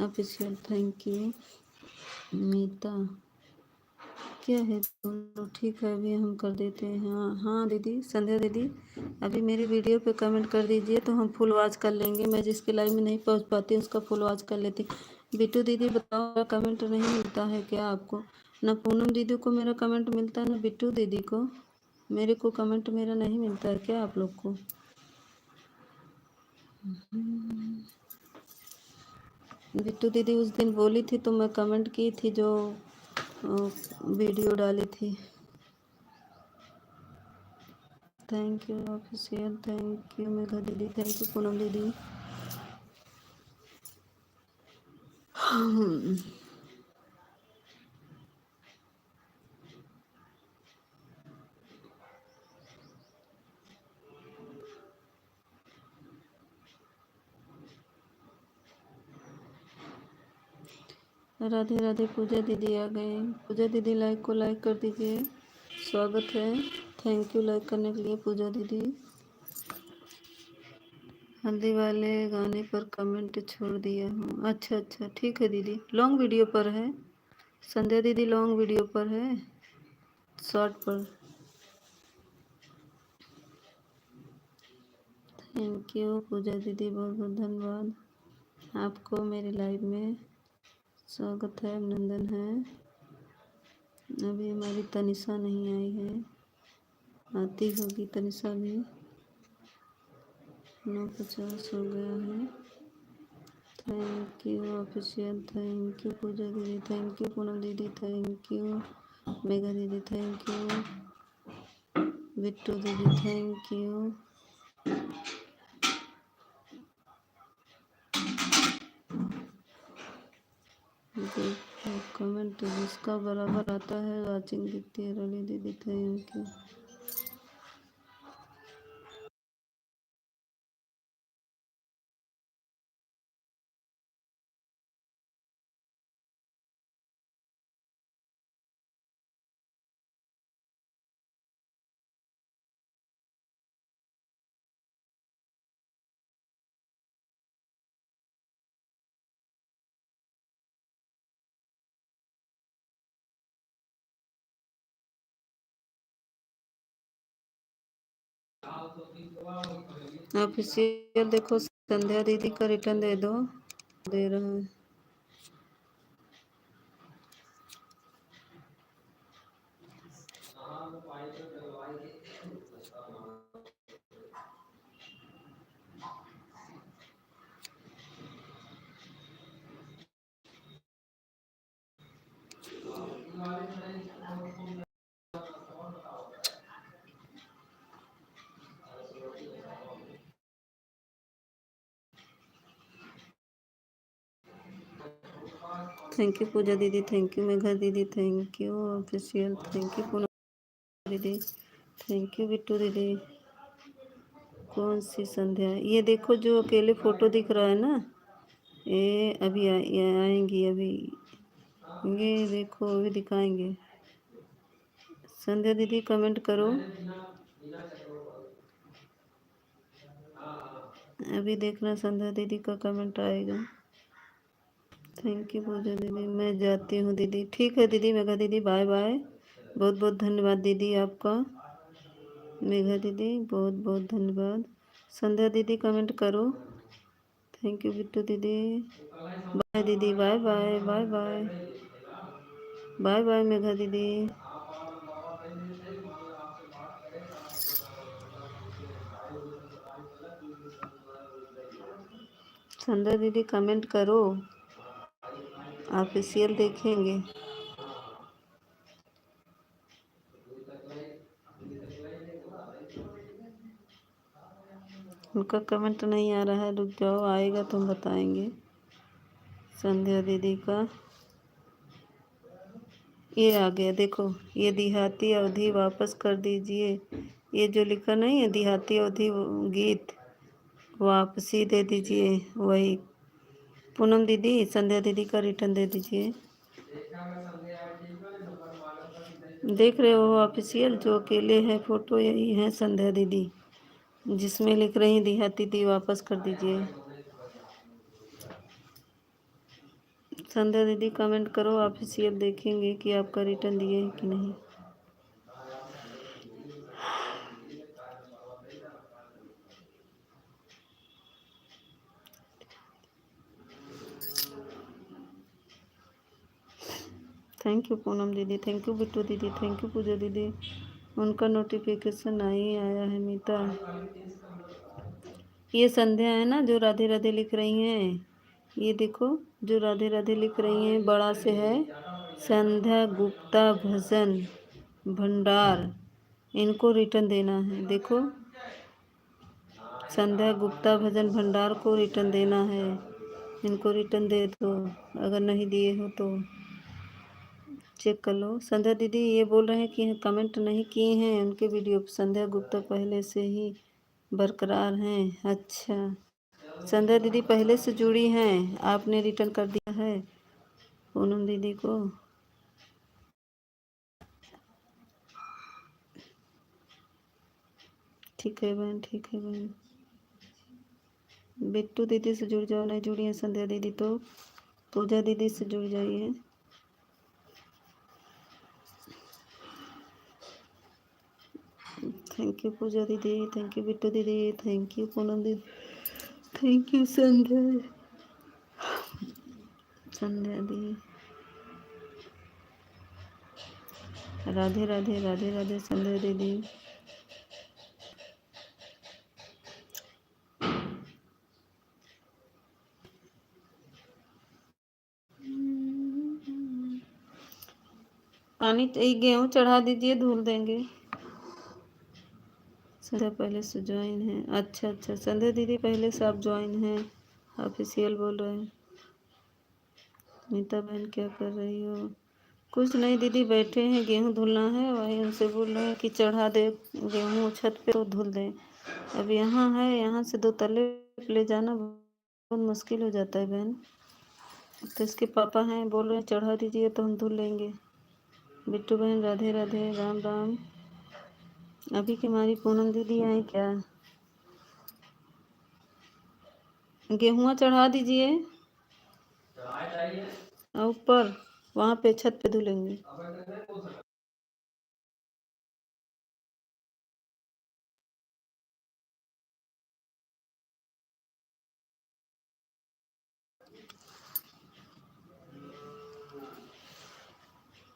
official, thank you Meeta. क्या है दोनों ठीक है, अभी हम कर देते हैं। हाँ हाँ दीदी संध्या दीदी, अभी मेरी वीडियो पे कमेंट कर दीजिए तो हम फुल वॉच कर लेंगे। मैं जिसके लाइव में नहीं पहुंच पाती उसका फुल वॉच कर लेती। बिट्टू दीदी बताओ, कमेंट नहीं मिलता है क्या आपको? ना पूनम दीदी को मेरा कमेंट मिलता है, ना बिट्टू दीदी को। मेरे को कमेंट मेरा नहीं मिलता है क्या आप लोग को? बिट्टू दीदी उस दिन बोली थी तो मैं कमेंट की थी, जो वीडियो डाली थी। Thank you official, thank you Megha दीदी, थैंक यू पूनम दीदी, राधे राधे। पूजा दीदी आ गए। पूजा दीदी लाइक को लाइक कर दीजिए, स्वागत है। थैंक यू लाइक करने के लिए पूजा दीदी। हल्दी वाले गाने पर कमेंट छोड़ दिया हूँ। अच्छा अच्छा, ठीक है दीदी, लॉन्ग वीडियो पर है। संध्या दीदी लॉन्ग वीडियो पर है, शॉर्ट पर। थैंक यू पूजा दीदी, बहुत बहुत धन्यवाद आपको मेरे लाइव में। स्वागत है, अभिनंदन है। अभी हमारी तनिषा नहीं आई है, आती होगी तनिषा भी। 9:50 हो गया है। Thank you official, thank you Pooja दीदी, थैंक यू पूनम दीदी, थैंक यू मेघा दीदी, थैंक यू बिट्टू दीदी, थैंक यू। कमेंट जिसका बराबर आता है वाचिंग दिखती है। रली दीदी थैंक यू। ऑफिशियल देखो, संध्या दीदी का रिटर्न दे दो, दे रहा है। थैंक यू पूजा दीदी, थैंक यू मेघा दीदी, thank you official, thank you Poonam दीदी, थैंक यू बिट्टू दीदी। कौन सी संध्या? ये देखो जो अकेले फोटो दिख रहा है ना, ये अभी ये आएंगी अभी। ये देखो अभी दिखाएंगे। संध्या दीदी कमेंट करो, अभी देखना संध्या दीदी का कमेंट आएगा। थैंक यू पूजा दीदी, मैं जाती हूँ दीदी। ठीक है दीदी मेघा दीदी, बाय बाय। बहुत बहुत धन्यवाद दीदी आपका। मेघा दीदी बहुत बहुत धन्यवाद। संध्या दीदी कमेंट करो। थैंक यू बिट्टू दीदी। बाय दीदी, bye bye, bye bye, bye bye Megha दीदी। संध्या दीदी कमेंट करो, ऑफिशियल देखेंगे। उनका कमेंट नहीं आ रहा है, रुक जाओ, आएगा तो हम बताएंगे। संध्या दीदी का ये आ गया, देखो ये देहाती अवधि वापस कर दीजिए। ये जो लिखा नहीं है देहाती अवधि गीत, वापसी दे दीजिए वही। पूनम दीदी संध्या दीदी का रिटर्न दे दीजिए। देख रहे हो ऑफिशियल, जो अकेले है फोटो यही है संध्या दीदी, जिसमें लिख रही देहाती दी वापस कर दीजिए। संध्या दीदी कमेंट करो, ऑफिशियल देखेंगे कि आपका रिटर्न दिए कि नहीं। थैंक यू पूनम दीदी, थैंक यू बिट्टू दीदी, थैंक यू पूजा दीदी। उनका नोटिफिकेशन नहीं आया है मीता। ये संध्या है ना जो राधे राधे लिख रही हैं, ये देखो जो राधे राधे लिख रही हैं बड़ा से है, संध्या गुप्ता भजन भंडार, इनको रिटर्न देना है। देखो संध्या गुप्ता भजन भंडार को रिटर्न देना है। इनको रिटर्न दे दो, अगर नहीं दिए हो तो चेक कर लो। संध्या दीदी ये बोल रहे हैं कि कमेंट नहीं किए हैं उनके वीडियो पर। संध्या गुप्ता पहले से ही बरकरार हैं। अच्छा, संध्या दीदी पहले से जुड़ी हैं, आपने रिटर्न कर दिया है पूनम दीदी को। ठीक है बहन, ठीक है बहन। बिट्टू दीदी से जुड़ जाओ, नहीं जुड़ी है संध्या दीदी तो पूजा दीदी से जुड़ जाइए। थैंक यू पूजा दीदी, थैंक यू बिट्टू दीदी, थैंक यू पूनम दीदी, थैंक यू संध्या दी। राधे राधे, राधे राधे संध्या दीदी। पानी गेहूँ चढ़ा दीजिए, धुल देंगे। संध्या पहले से ज्वाइन है। अच्छा अच्छा, संध्या दीदी पहले से आप ज्वाइन हैं, ऑफिशियल बोल रहे हैं। नीता बहन क्या कर रही हो? कुछ नहीं दीदी, बैठे हैं, गेहूँ धुलना है, वही उनसे बोल रहे हैं कि चढ़ा दे गेहूँ छत पे तो धुल दें। अब यहाँ है, यहाँ से 2 तल्ले ले जाना बहुत मुश्किल हो जाता है बहन। तो इसके पापा हैं, बोल रहे हैं चढ़ा दीजिए तो हम धुल लेंगे। बिट्टू बहन राधे राधे, राम राम। अभी की हमारी पूनम दीदी आई क्या? गेहुआ चढ़ा दीजिए ऊपर, वहाँ पे छत पे धुलेंगे।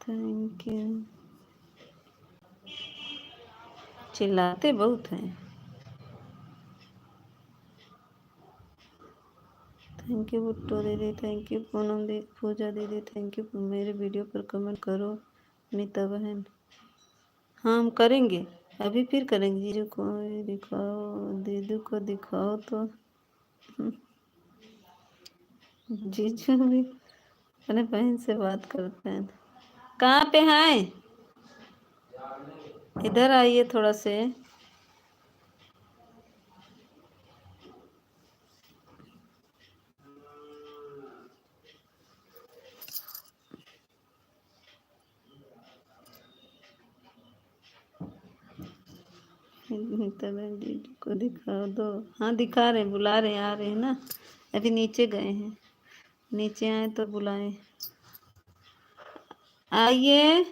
Thank you. चिल्लाते बहुत हैं। थैंक यू बुट्टू दीदी, थैंक यू पूनम दीदी, पूजा दीदी, थैंक यू। मेरे वीडियो पर कमेंट करो नीता बहन। हाँ हम करेंगे, अभी फिर करेंगे। जीजू को दिखाओ, दीदी को दिखाओ तो। जीजू भी अपने बहन से बात करते हैं। कहाँ पे हैं? इधर आइए थोड़ा से। नीता बहन जीजू को दिखाओ दो। हाँ दिखा रहे हैं, बुला रहे हैं, आ रहे हैं ना। अभी नीचे गए हैं, नीचे आए तो बुलाएं। आइए।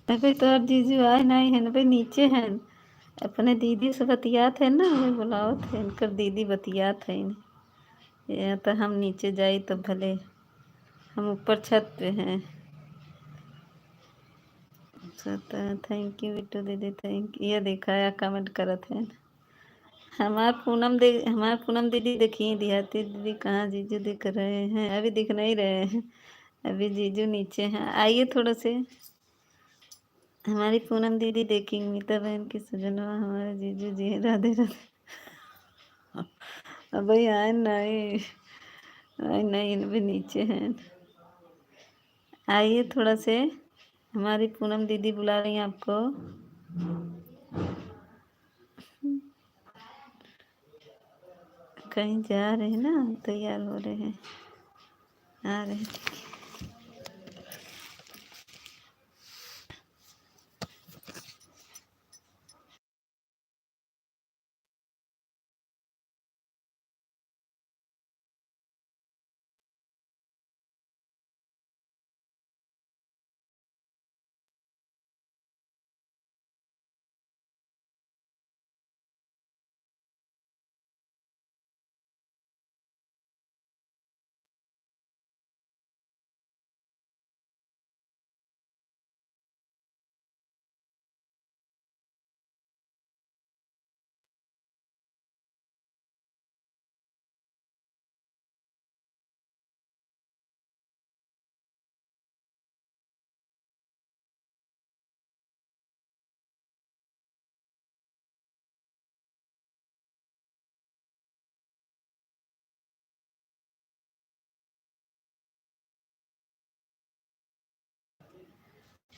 अबे तो और जीजू आए नहीं है भाई, नीचे हैं अपने दीदी से बतियात है ना, हमें बुलाओ थे इनकर दीदी बतियात है या तो हम नीचे जाई तो भले, हम ऊपर छत पे हैं। थैंक यू बिट्टू दीदी, थैंक यू। ये देखा या कमेंट करत है हमार पूनम दीदी देखिए, देहाती दीदी कहाँ जीजू दिख रहे हैं? अभी दिख नहीं रहे हैं, अभी जीजू नीचे हैं। आइए थोड़ा से, हमारी पूनम दीदी देखेंगे। मीता बहन की सजनवा हमारे जीजू जी हैं। राधे राधे। अब भाई आए नहीं, आए नहीं, इन भी नीचे हैं। आइए थोड़ा से, हमारी पूनम दीदी बुला रही हैं आपको। कहीं जा रहे हैं ना, तैयार हो रहे हैं, आ रहे हैं।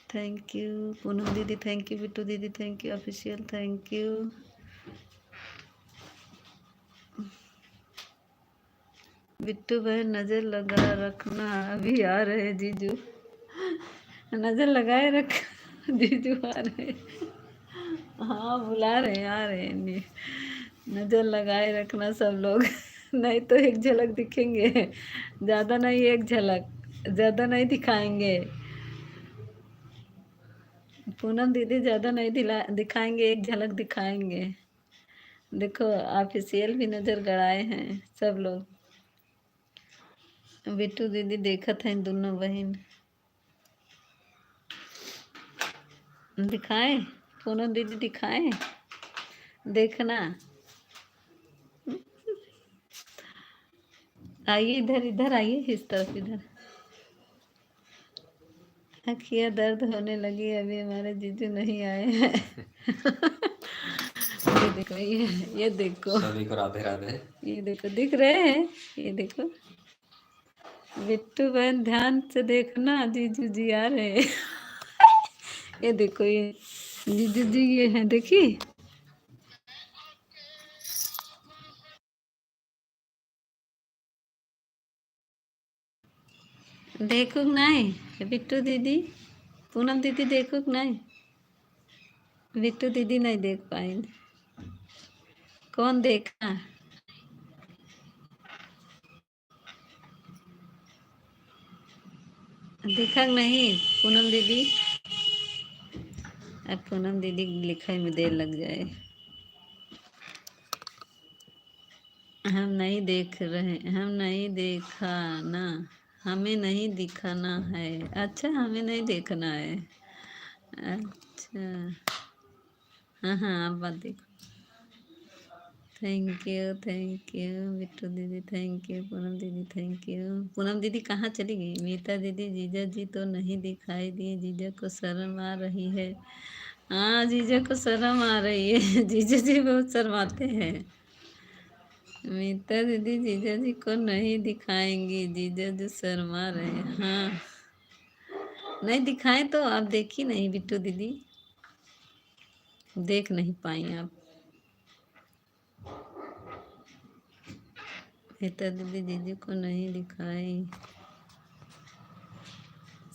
थैंक यू पूनम दीदी, थैंक यू बिट्टू दीदी, thank you official, thank you. Bittu बहन नज़र लगा रखना, अभी आ रहे जीजू, नज़र लगाए रख, जीजू आ रहे। हाँ बुला रहे, आ रहे नहीं, नज़र लगाए रखना सब लोग। नहीं तो एक झलक दिखेंगे, ज़्यादा नहीं, एक झलक, ज़्यादा नहीं दिखाएंगे। पूनम दीदी ज़्यादा नहीं दिखाएंगे, एक झलक दिखाएंगे। देखो ऑफिशियल भी नज़र गड़ाए हैं सब लोग। बिट्टू दीदी देखा था इन दोनों बहन, दिखाएं, पूनम दीदी दिखाएं, देखना। आइए इधर, इधर आइए, इस तरफ इधर। अखियाँ दर्द होने लगी, अभी हमारे जीजू नहीं आए हैं। ये देखो, ये देखो, सभी को राधे राधे। ये देखो दिख रहे हैं, ये देखो। बिट्टू बहन ध्यान से देखना, जीजू जी आ रहे हैं। ये देखो, ये जीजू जी ये हैं, देखिए। देखो नहीं बिट्टू दीदी, पूनम दीदी देखो नहीं, बिट्टू दीदी नहीं देख पाएंगे। कौन देखा? देखा नहीं पूनम दीदी? अब पूनम दीदी लिखाई में देर लग जाए। हम नहीं देख रहे, हम नहीं देखा ना, हमें नहीं दिखाना है। अच्छा हमें नहीं देखना है, अच्छा। हाँ हाँ आप बात देखो। थैंक यू बिट्टू दीदी, थैंक यू पूनम दीदी, थैंक यू। पूनम दीदी कहाँ चली गई? मीता दीदी, जीजा जी तो नहीं दिखाई दिए, जीजा को शर्म आ रही है। हाँ जीजा को शर्म आ रही है। जीजा जी बहुत शर्माते हैं। मीता दीदी जीजा जी को नहीं दिखाएंगी, जीजा जी शर्मा रहे हैं। हाँ नहीं दिखाए तो आप देखी नहीं बिट्टू दीदी, देख नहीं पाई आप। मीता दीदी जीजू को नहीं दिखाई,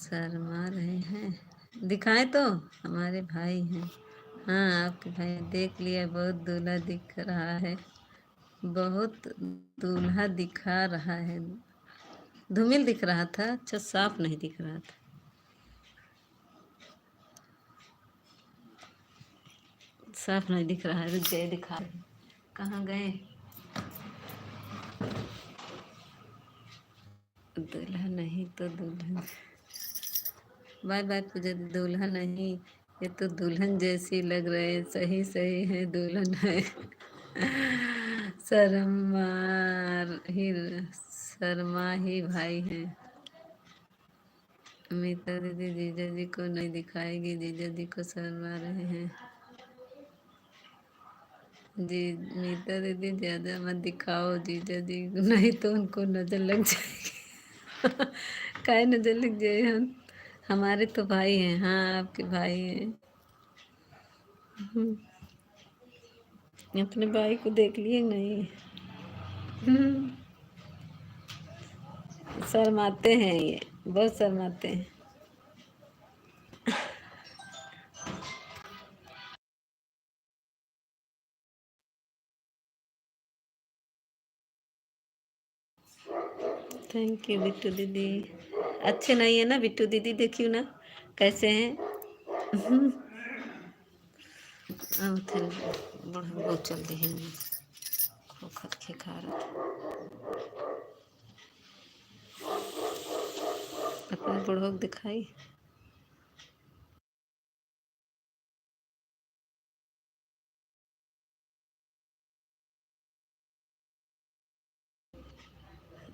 शर्मा रहे हैं। दिखाए तो हमारे भाई हैं। हाँ आपके भाई देख लिया, बहुत दूल्हा दिख रहा है, बहुत दूल्हा दिखा रहा है। धूमिल दिख रहा था, अच्छा साफ नहीं दिख रहा था। साफ नहीं दिख रहा है, रुक गए दिखा रहे। कहाँ गए? दूल्हा नहीं तो दुल्हन। बाय बाय पूजा, दूल्हा नहीं, ये तो दुल्हन जैसी लग रहे हैं। सही सही है, दुल्हन है। शर्मा ही भाई हैं। मीता दीदी जीजा जी को नहीं दिखाएगी, जीजा जी को शर्मा रहे हैं। जी मीता दीदी ज़्यादा मत दिखाओ जीजा जी, नहीं तो उनको नज़र लग जाएगी। काहे नज़र लग जाए? हम हमारे तो भाई हैं। हाँ आपके भाई हैं। अपने भाई को देख लिए नहीं? शर्माते हैं, ये बहुत शर्माते हैं। थैंक यू बिट्टू दीदी। अच्छे नहीं है ना बिट्टू दीदी, देखियो ना कैसे हैं। अब थे बूढ़ा बहुत जल्दी है, खोखत खे खा रहा था। अपने बूढ़ों को दिखाई।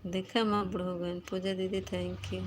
देखा माँ बूढ़ो बहन। पूजा दीदी थैंक यू।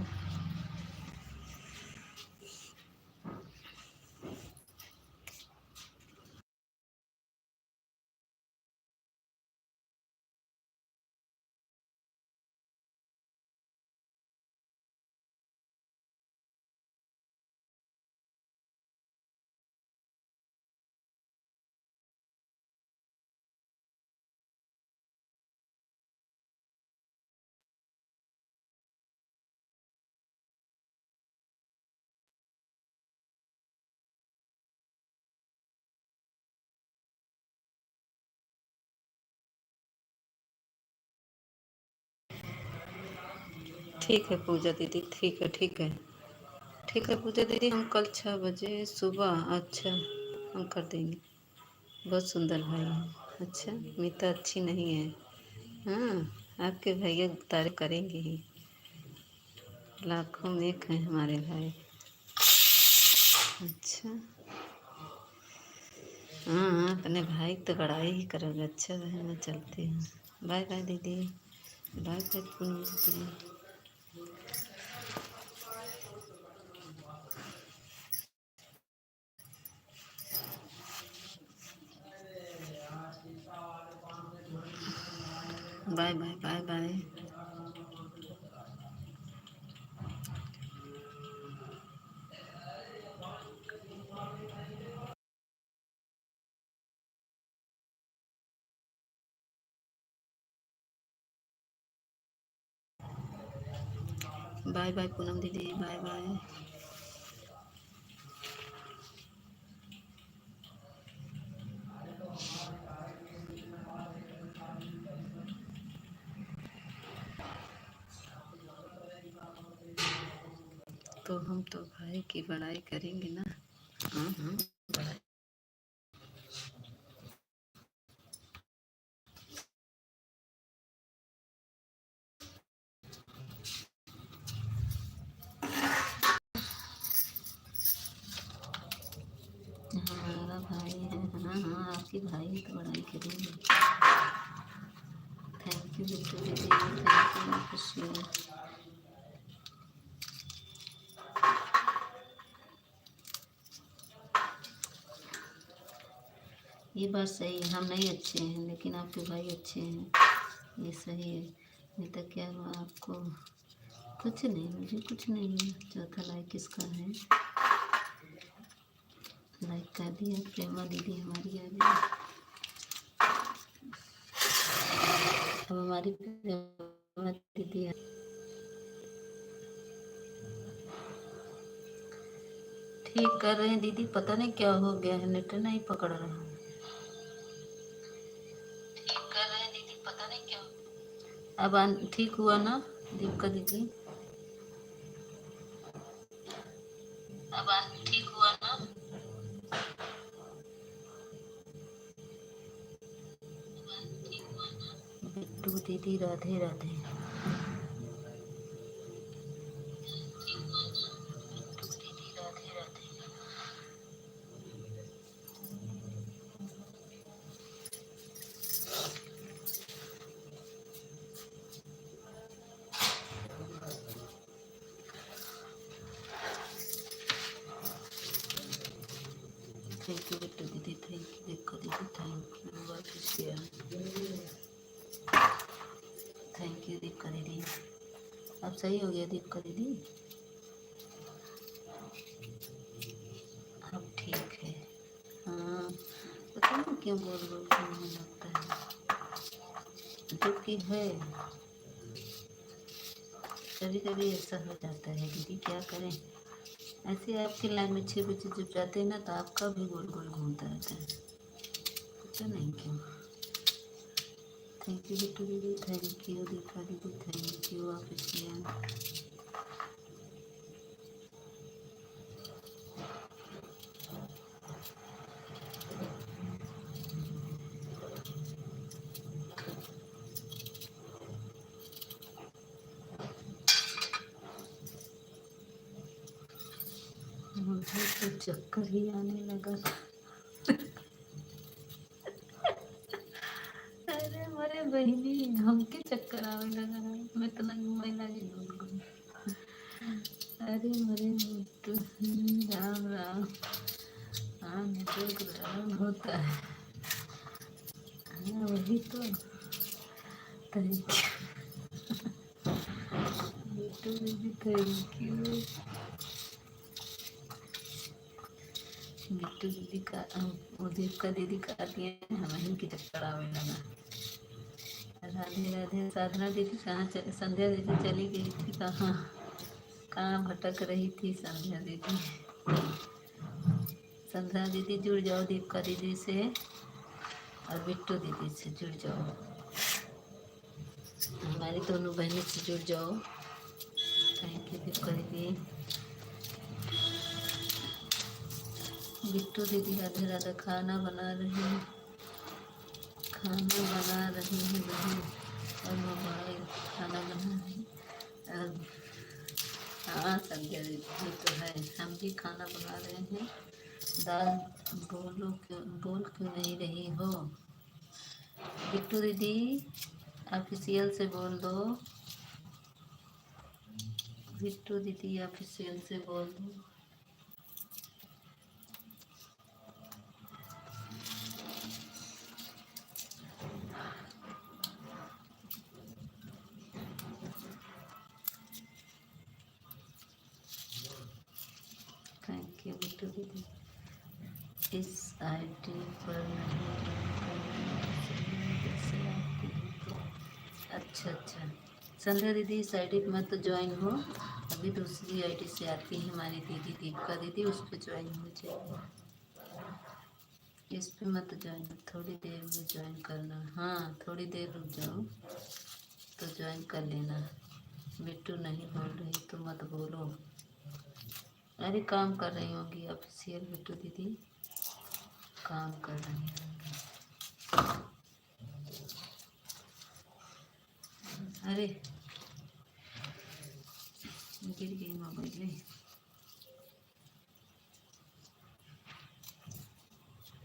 ठीक है पूजा दीदी, ठीक है ठीक है ठीक है पूजा दीदी, हम कल 6 बजे सुबह, अच्छा हम कर देंगे। बहुत सुंदर भाई है। अच्छा मीता अच्छी नहीं है। हाँ आपके भैया तारीफ करेंगे ही, लाखों में एक हैं हमारे भाई। अच्छा हाँ हाँ, अपने भाई तो बड़ाई ही करोगे। अच्छा बहन, मैं चलती हूँ। बाय बाय दीदी, बाय बाय पूनम दीदी। Bye bye bye bye. Bye bye Poonam दीदी, बाय बाय। तो हम तो भाई की बड़ाई करेंगे ना। हाँ हाँ बड़ाई। हमारा भाई है। हाँ हाँ आपकी भाई है तो बड़ाई करेंगे। थैंक यू बिट्टू दीदी, थैंक यू खुशी। ये बात सही है, हम नहीं अच्छे हैं लेकिन आपके भाई अच्छे हैं, ये सही है। नहीं तो क्या हुआ आपको? कुछ नहीं, मुझे कुछ नहीं है। चौथा लाइक किसका है? लाइक कर दिया। प्रेमा दीदी हमारी आ गई। अब हमारी प्रेमा दीदी ठीक कर रहे हैं दीदी, पता नहीं क्या हो गया है, नेट नहीं पकड़ रहा हूँ। ठीक कर रहे हैं दीदी, पता नहीं क्या। अब ठीक हुआ ना दीपिका दीदी? अब ठीक हुआ ना? बिट्टू दीदी राधे राधे। बिट्टू दीदी राधे राधे। थैंक यू बिट्टू दीदी, थैंक यू दीपिका दीदी, थैंक यू वापसिया, थैंक यू दीपिका दीदी। अब सही हो गया दीपिका दीदी? अब ठीक है। हाँ पता नहीं क्यों बोल बोल के मुझे लगता है जो कि है। कभी कभी ऐसा हो जाता है दीदी, क्या करें। ऐसे आपकी लाइन में 6 बजे जब जाते हैं ना तो आपका भी गोल गोल घूमता रहता है, पता नहीं क्यों। थैंक यू बिट्टू दीदी, थैंक यू दीपा दीदी, थैंक यू वापसिया। मुझे तो चक्कर ही आने लगा। अरे मरे बहनी, हमके चक्कर आने लगा, मैं तो घूमने लगी गोल गोल। अरे मरे तो राम राम। हाँ नेटवर्क राम होता है। हाँ वही तो। थैंक यू दीदी, थैंक यू। बिट्टू दीदी का वो दीपिका दीदी का दिए, हमें की चक्कर आवे लगा। राधे राधे। साधना दीदी कहाँ संध्या दीदी चली गई थी कहाँ? कहाँ भटक रही थी संध्या दीदी? संध्या दीदी जुड़ जाओ दीपिका दीदी से और बिट्टू दीदी से जुड़ जाओ, हमारी दोनों बहनों से जुड़ जाओ। थैंक यू दीपिका दीदी। बिट्टू दीदी राधे राधे। खाना बना रही है बहन और मोबाइल खाना बना रही और हाँ संध्या दीदी तो है, हम भी खाना बना रहे हैं। दाल बोल क्यों नहीं रही हो? बिट्टू दीदी ऑफिशियल से बोल दो, बिट्टू दीदी ऑफिशियल से बोल दो। थैंक यू बिट्टू दीदी। इस आईडी पर नहीं अच्छा संध्या दीदी इस आईडी पर मत ज्वाइन हो, अभी दूसरी आईडी से आती है हमारी दीदी दीपिका दीदी, उस पर ज्वाइन हो जाए। इस पे मत ज्वाइन, थोड़ी देर में ज्वाइन करना। हाँ थोड़ी देर रुक जाओ तो ज्वाइन कर लेना। बिट्टू नहीं बोल रही तो मत बोलो। अरे काम कर रही होंगी ऑफिशियल बिट्टू दीदी, काम कर रही होंगी। अरे गिर गई मोबाइल।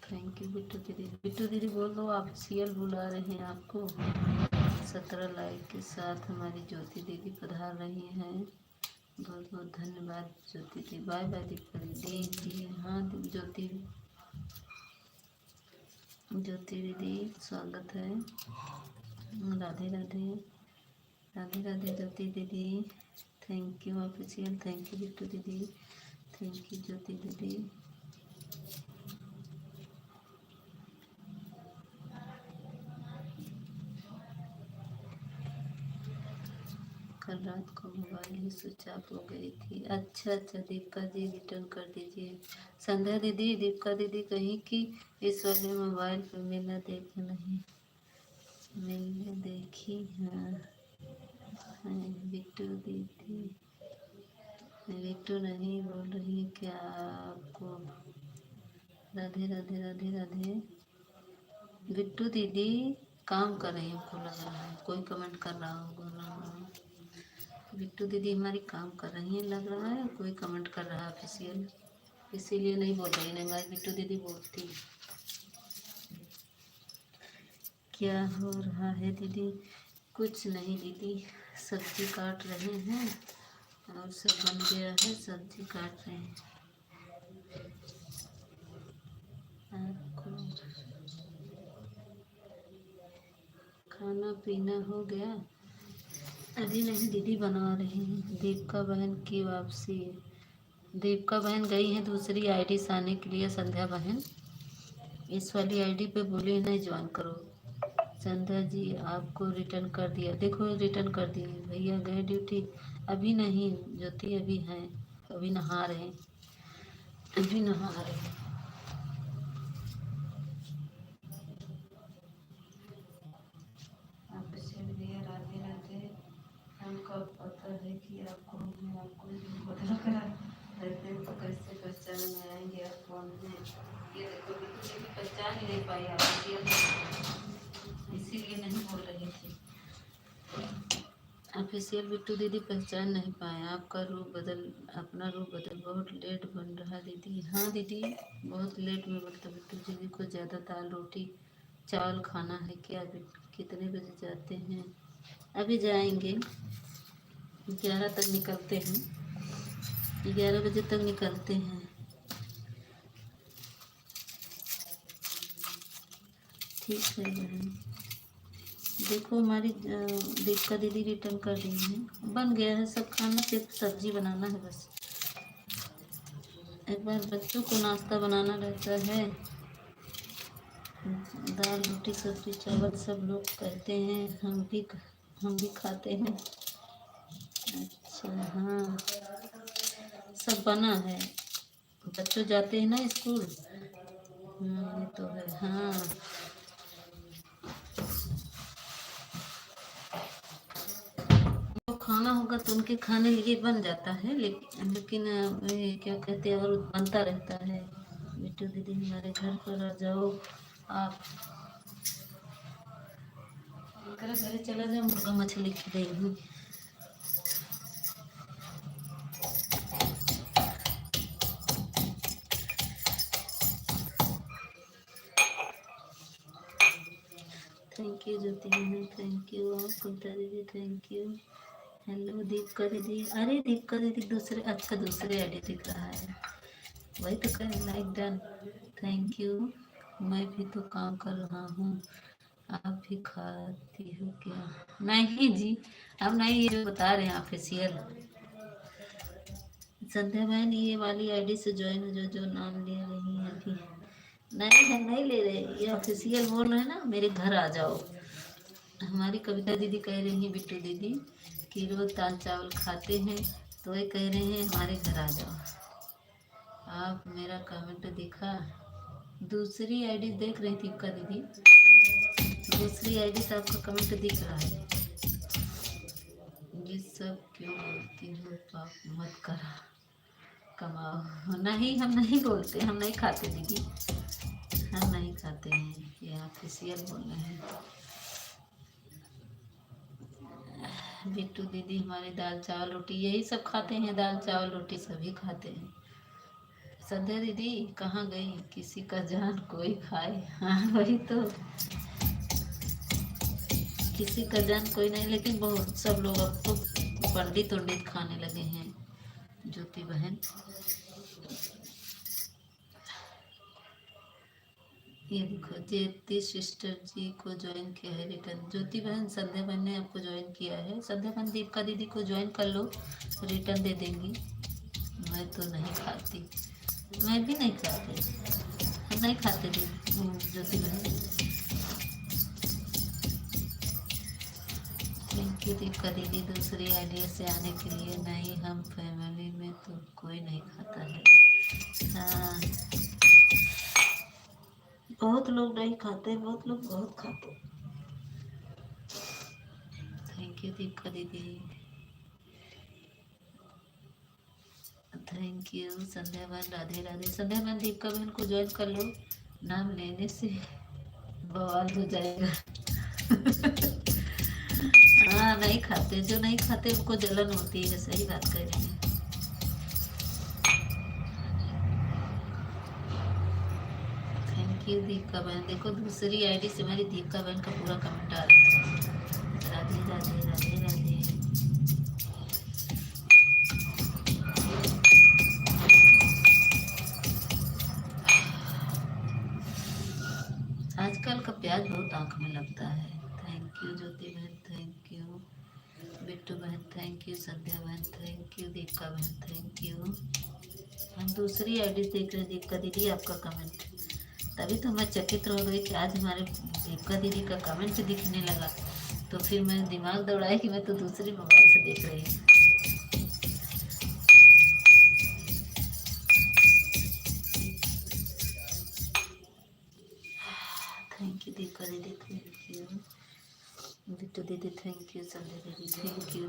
थैंक यू बिट्टू दीदी। बिट्टू दीदी बोल दो ऑफिशियल बुला रहे हैं आपको। 17 लाइक के साथ हमारी ज्योति दीदी पधार रही हैं, बहुत बहुत धन्यवाद ज्योति दीदी। बाय बाय दीपिका दीदी। हाँ ज्योति दीदी स्वागत है। राधे राधे राधे राधे ज्योति दीदी। Thank you official, thank you Bittu दीदी, थैंक यू ज्योति दीदी। कल रात को मोबाइल ही स्विच ऑफ हो गई थी। अच्छा दीपिका जी रिटर्न कर दीजिए। संध्या दीदी दीपिका दीदी कहीं कि इस वाले मोबाइल पर मिलना देखा नहीं, मिलने देखी। हाँ बिट्टू दीदी, बिट्टू नहीं बोल रही क्या आपको? राधे राधे राधे राधे। बिट्टू दीदी काम कर रही है, आपको लग रहा है कोई कमेंट कर रहा होगा ना। बिट्टू दीदी हमारी काम कर रही है, लग रहा है कोई कमेंट कर रहा है ऑफिशियल, इसीलिए नहीं बोल रही। नहीं हमारी बिट्टू दीदी बोलती। क्या हो रहा है दीदी? कुछ नहीं दीदी, सब्जी काट रहे हैं और सब बन गया है, सब्जी काट रहे हैं। आपको खाना पीना हो गया? अभी नहीं दीदी, बना रही हैं। दीपिका बहन की वापसी। दीपिका बहन गई हैं दूसरी आईडी से आने के लिए। संध्या बहन इस वाली आईडी पे बोली नहीं ज्वाइन करो। संध्या जी आपको रिटर्न कर दिया, देखो रिटर्न कर दिए। भैया गए ड्यूटी? अभी नहीं ज्योति, अभी हैं, अभी नहा रहे हैं, अभी नहा रहे हैं। राधे राधे। हमको पता है कि आपको बदल कर रहते तो कैसे पहचान में आएंगे आप फोन में? ये देखो बिल्कुल भी पहचान ही नहीं पाई आप, इसीलिए नहीं बोल रही थी। ऑफिशियल बिट्टू दीदी पहचान नहीं पाए आपका रूप बदल, अपना रूप बदल। बहुत लेट बन रहा दीदी। हाँ दीदी बहुत लेट में बनता। बिट्टू दीदी को ज़्यादा दाल रोटी चावल खाना है क्या? कितने बजे जाते हैं? अभी जाएंगे, 11 तक निकलते हैं, 11 बजे तक निकलते हैं। ठीक है बहन। देखो हमारी दीपिका दीदी रिटर्न कर रही है, बन गया है सब खाना, सिर्फ सब्जी बनाना है बस। एक बार बच्चों को नाश्ता बनाना रहता है, दाल रोटी सब्जी चावल सब लोग कहते हैं, हम भी खाते हैं। अच्छा हाँ सब बना है, बच्चों जाते हैं ना स्कूल। ये तो है। हाँ खाना होगा तो उनके खाने लिए बन जाता है, लेकिन ये क्या कहते हैं, और बनता रहता है। बिट्टू दीदी हमारे घर पर आ जाओ आप, घरे चला जाओ, मुर्गा मछली खिलाएगी। थैंक यू ज्योति बहन, थैंक यू। कुंता दीदी थैंक यू। हेलो दीपिका दीदी, अरे दीपिका दीदी दूसरे, अच्छा दूसरे आईडी दिख रहा है, वही तो कह लाइक डन, थैंक यू। मैं भी तो काम कर रहा हूँ, आप भी खाती हो क्या? नहीं जी, अब नहीं, ये जो बता रहे हैं ऑफिशियल। संध्या बहन ये वाली आईडी से ज्वाइन हो, जो नाम ले रही है अभी। नहीं हम नहीं ले रहे, ये ऑफिशियल बोल रहे हैं ना, मेरे घर आ जाओ। हमारी कविता दीदी कह रही है बिट्टू दीदी कि रोज दाल चावल खाते हैं, तो ये कह रहे हैं हमारे घर आ जाओ। आप मेरा कमेंट देखा? दूसरी आईडी देख रही थी का दीदी, दूसरी आईडी से आपका कमेंट दिख रहा है। ये सब क्यों बोलती हो, पाप मत करा कमाओ। नहीं हम नहीं बोलते, हम नहीं खाते दीदी, हम नहीं खाते हैं, ये ऑफिशियल बोल रहे हैं। बिट्टू दीदी हमारे दाल चावल रोटी यही सब खाते हैं, दाल चावल रोटी सभी खाते हैं। संध्या दीदी कहाँ गई, किसी का जान कोई खाए। हाँ वही तो, किसी का जान कोई नहीं, लेकिन बहुत सब लोग अब तो पंडित उंडित खाने लगे हैं। ज्योति बहन ये देखो, ज्योति सिस्टर जी को ज्वाइन किया है रिटर्न। ज्योति बहन संध्या बहन ने आपको ज्वाइन किया है। संध्या बहन दीपिका दीदी को ज्वाइन कर लो, रिटर्न दे देंगी। मैं तो नहीं खाती, मैं भी नहीं खाती, हम नहीं खाते ज्योति बहन। थैंक यू दीपिका दीदी दूसरी आइडिया से आने के लिए। नहीं हम फैमिली में तो कोई नहीं खाता है। हाँ बहुत लोग नहीं खाते, बहुत लोग बहुत खाते। थैंक यू दीपिका दीदी, थैंक यू। संध्या बहन राधे राधे। संध्या बहन दीपिका बहन को ज्वाइन कर लो, नाम लेने से बवाल हो जाएगा। हाँ नहीं खाते, जो नहीं खाते उनको जलन होती है, सही बात कह रही है। थैंक यू दीपिका बहन। देखो दूसरी आईडी से हमारी दीपिका बहन का पूरा कमेंट आ रहा है। राधे राधे राधे राधे। आजकल का प्याज बहुत आंख में लगता है। थैंक यू ज्योति बहन, थैंक यू बिट्टू बहन, थैंक यू संध्या बहन, थैंक यू दीपिका बहन, थैंक यू। हम दूसरी आईडी देख रहे हैं दीपिका दीदी आपका कमेंट, तभी तो मैं चकित रह गई कि आज हमारे दीपिका दीदी का कमेंट दिखने लगा। तो फिर मैं दिमाग दौड़ाया कि मैं तो दूसरी मोबाइल से देख रही हूँ। थैंक यू दीपिका दीदी, थैंक यू बिट्टू दीदी, थैंक यू संध्या दीदी, थैंक यू।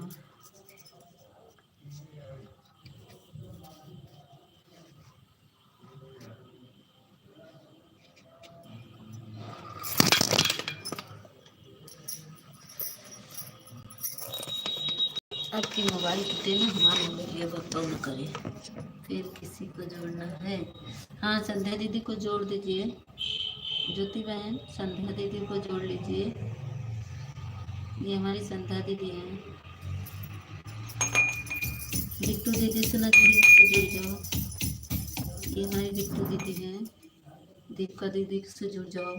आपकी मोबाइल टूटे ना, हमारे मोबाइल ये बताओ न करे, फिर किसी को जोड़ना है। हाँ संध्या दीदी को जोड़ दीजिए, ज्योति बहन संध्या दीदी को जोड़ लीजिए, ये हमारी संध्या दीदी है। बिट्टू दीदी से ना जुड़ी तो जुड़ जाओ, ये हमारी बिट्टू दीदी है। दीपिका दीदी से जुड़ जाओ।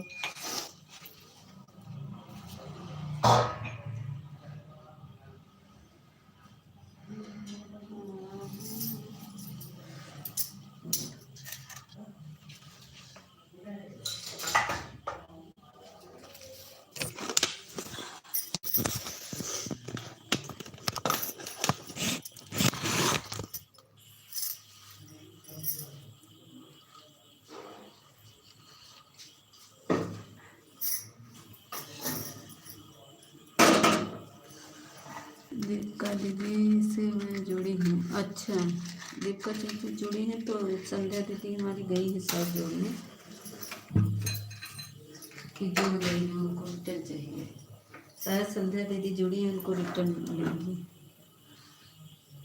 दीपिका दीदी से मैं जुड़ी हूँ। अच्छा, दीपिका दीदी जुड़ी हैं तो संध्या दीदी हमारी गई है शायद जोड़ने, कि जुड़ गई हैं, उनको रिटर्न चाहिए शायद। संध्या दीदी जुड़ी हैं, उनको रिटर्न लेंगी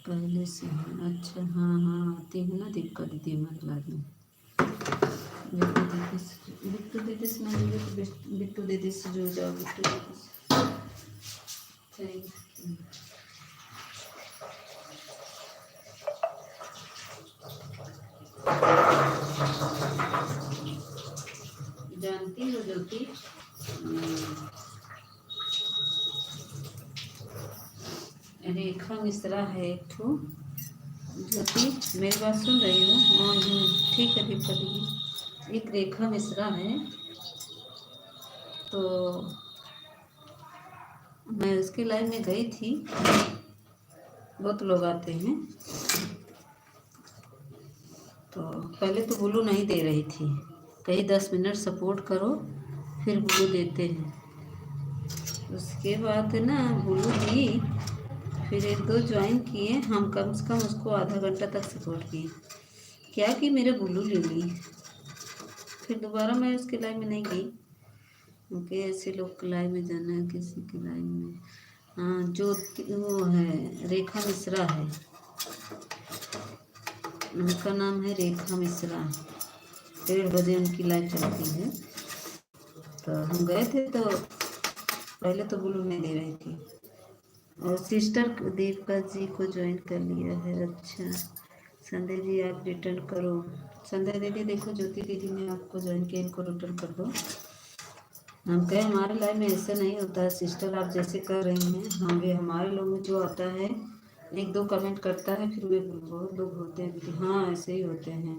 पहले से हैं। अच्छा, हाँ हाँ आती है ना दीपिका दीदी हमारे लाइफ में। बिट्टू दीदी से नहीं जुड़े तो बिट्टू दीदी से जुड़ जाओ। बिट्टू दीदी से थैंक यू। जानती हो ज्योति, रेखा मिश्रा है एक ठो। ज्योति मेरी बात सुन रही हो? ठीक है दीपा दीदी, एक रेखा मिश्रा है, तो मैं उसके लाइव में गई थी। बहुत लोग आते हैं, तो पहले तो बुलू नहीं दे रही थी, कहीं 10 मिनट सपोर्ट करो फिर बुलू देते हैं। उसके बाद ना बुलू दी, फिर 1-2 ज्वाइन किए हम, कम से कम उसको आधा घंटा तक सपोर्ट किए। क्या कि मेरे बुलू ले ली, फिर दोबारा मैं उसके लाइव में नहीं गई, क्योंकि ऐसे लोग के लाइव में जाना है किसी के लाइव में। हाँ, जो वो है रेखा मिश्रा है, उनका नाम है रेखा मिश्रा। 1:30 बजे उनकी लाइव चलती है। तो हम गए थे, तो पहले तो बुलू नहीं दे रही थी, और सिस्टर दीपिका जी को ज्वाइन कर लिया है। अच्छा, संध्या जी आप रिटर्न करो। संध्या दीदी देखो, ज्योति दीदी ने आपको ज्वाइन किया, इनको रिटर्न कर दो। हम कहे हमारे लाइफ में ऐसा नहीं होता है सिस्टर, आप जैसे कर रही हैं। हाँ, वे हमारे लोग में जो आता है 1-2 कमेंट करता है, फिर वे बहुत लोग होते हैं कि हाँ ऐसे ही होते हैं,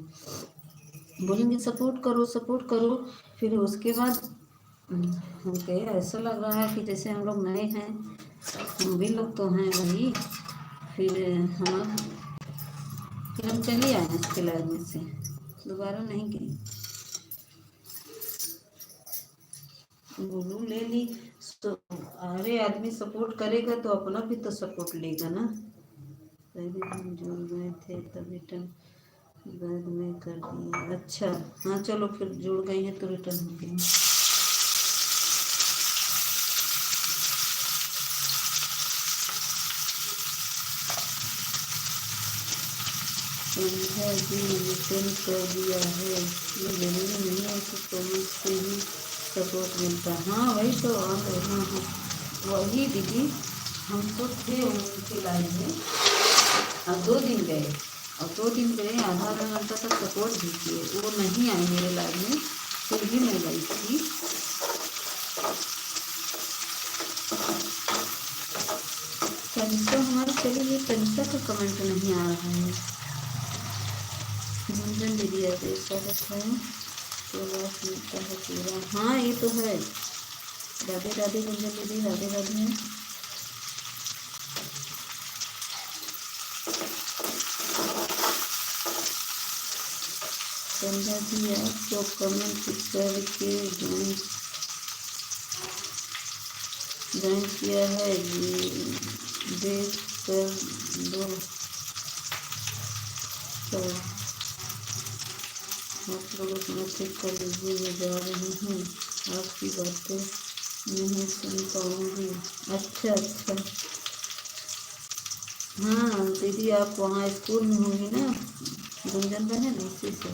बोलेंगे सपोर्ट करो सपोर्ट करो। फिर उसके बाद हम कहे ऐसा लग रहा है कि जैसे हम लोग नए हैं, हम भी लोग तो हैं वही। फिर हम चले आए इसके लाइव में से, दोबारा नहीं गई। बुलू ले ली तो अरे आदमी सपोर्ट करेगा तो अपना भी तो सपोर्ट लेगा ना। पहले हम जुड़ गए थे तब रिटर्न बाद में कर दिया। अच्छा हाँ, चलो फिर जुड़ गई हैं तो रिटर्न हो गई। संध्या जी रिटर्न कर दिया है, ये जरूरी नहीं है कि कमेंट से ही सपोर्ट मिलता है। हाँ वही तो, हाँ हाँ वही दीदी, हम तो थे उनके लाइव में, अब 2 दिन गए, और 2 दिन गए आधा घंटा तक सपोर्ट भी किए, वो नहीं आए मेरे लाइव में, फिर भी मैं गई थी। तनिषा हमारी चली गई, तनिषा का कमेंट नहीं आ रहा है। गुंजन दीदी ऐसे स्वागत है, तो बस मिलता है पूरा। हाँ ये तो है, राधे राधे गुंजन दीदी, राधे राधे। संध्या जी आपको कमेंट करके ज्वाइन किया है, देख कर दो तो आप लोगों को मैसेज कर लीजिए, मैं जा रही हूँ, आपकी बातें नहीं सुन पाऊँगी। अच्छा अच्छा, हाँ दीदी आप वहाँ स्कूल में होंगी ना, गुंजन बहन, इसी से।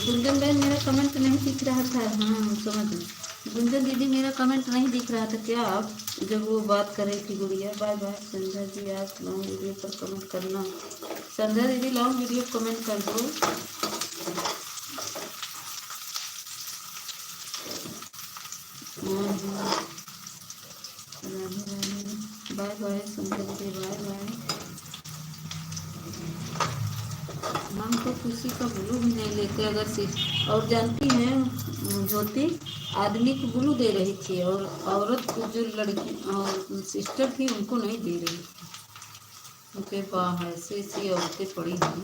गुंजन बहन मेरा कमेंट नहीं दिख रहा था। हाँ समझ गई, गुंजन दीदी मेरा कमेंट नहीं दिख रहा था क्या आप, जब वो बात कर रही थी गुड़िया। Bye bye. संध्या जी आप लॉन्ग वीडियो पर कमेंट करना। संध्या दीदी लॉन्ग वीडियो कमेंट कर दो। बाय बाय संध्या दीदी, बाय बाय। हम तो किसी का बुलू भी नहीं लेते अगर और जानती हैं ज्योति, आदमी को बुलू दे रही थी, और औरत को जो लड़की और सिस्टर थी उनको नहीं दे रही थी, उनके पास ऐसी ऐसी औरतें पड़ी थी।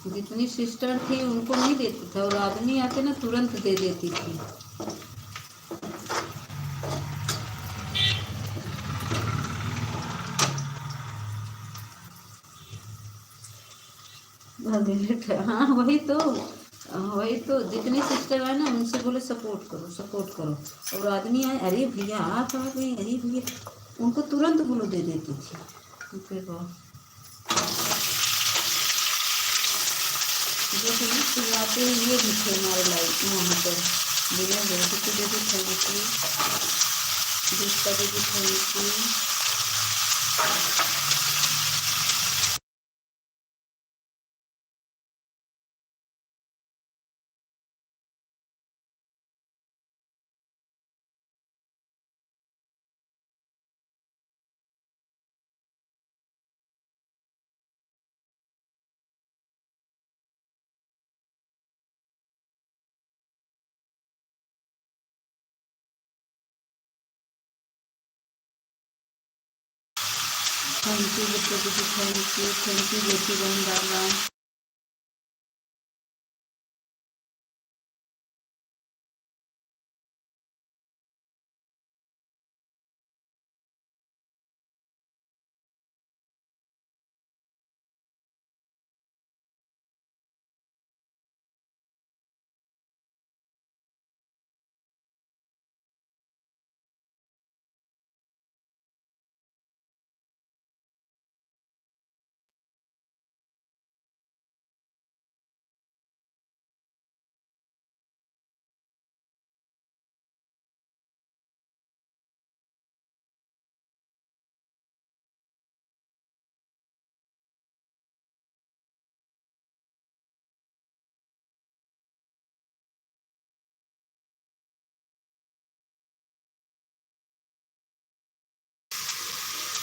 जितनी सिस्टर थी उनको नहीं देती था, और आदमी आके ना तुरंत दे देती थी। हाँ वही तो जितने सिस्टर है ना उनसे बोले सपोर्ट करो सपोर्ट करो। और आदमी आए अरे भैया आप आ गए अरे भैया, उनको तुरंत ग्लू दे देती थी। फिर जो भी शुरुआते ये भी थे हमारे लाइफ में वहाँ पर बिना बेटी की भी थैंक यू, दूसरा भी थैंक यू। थैंक यू बच्चों को थैंक यू बेटी बहन बाबा।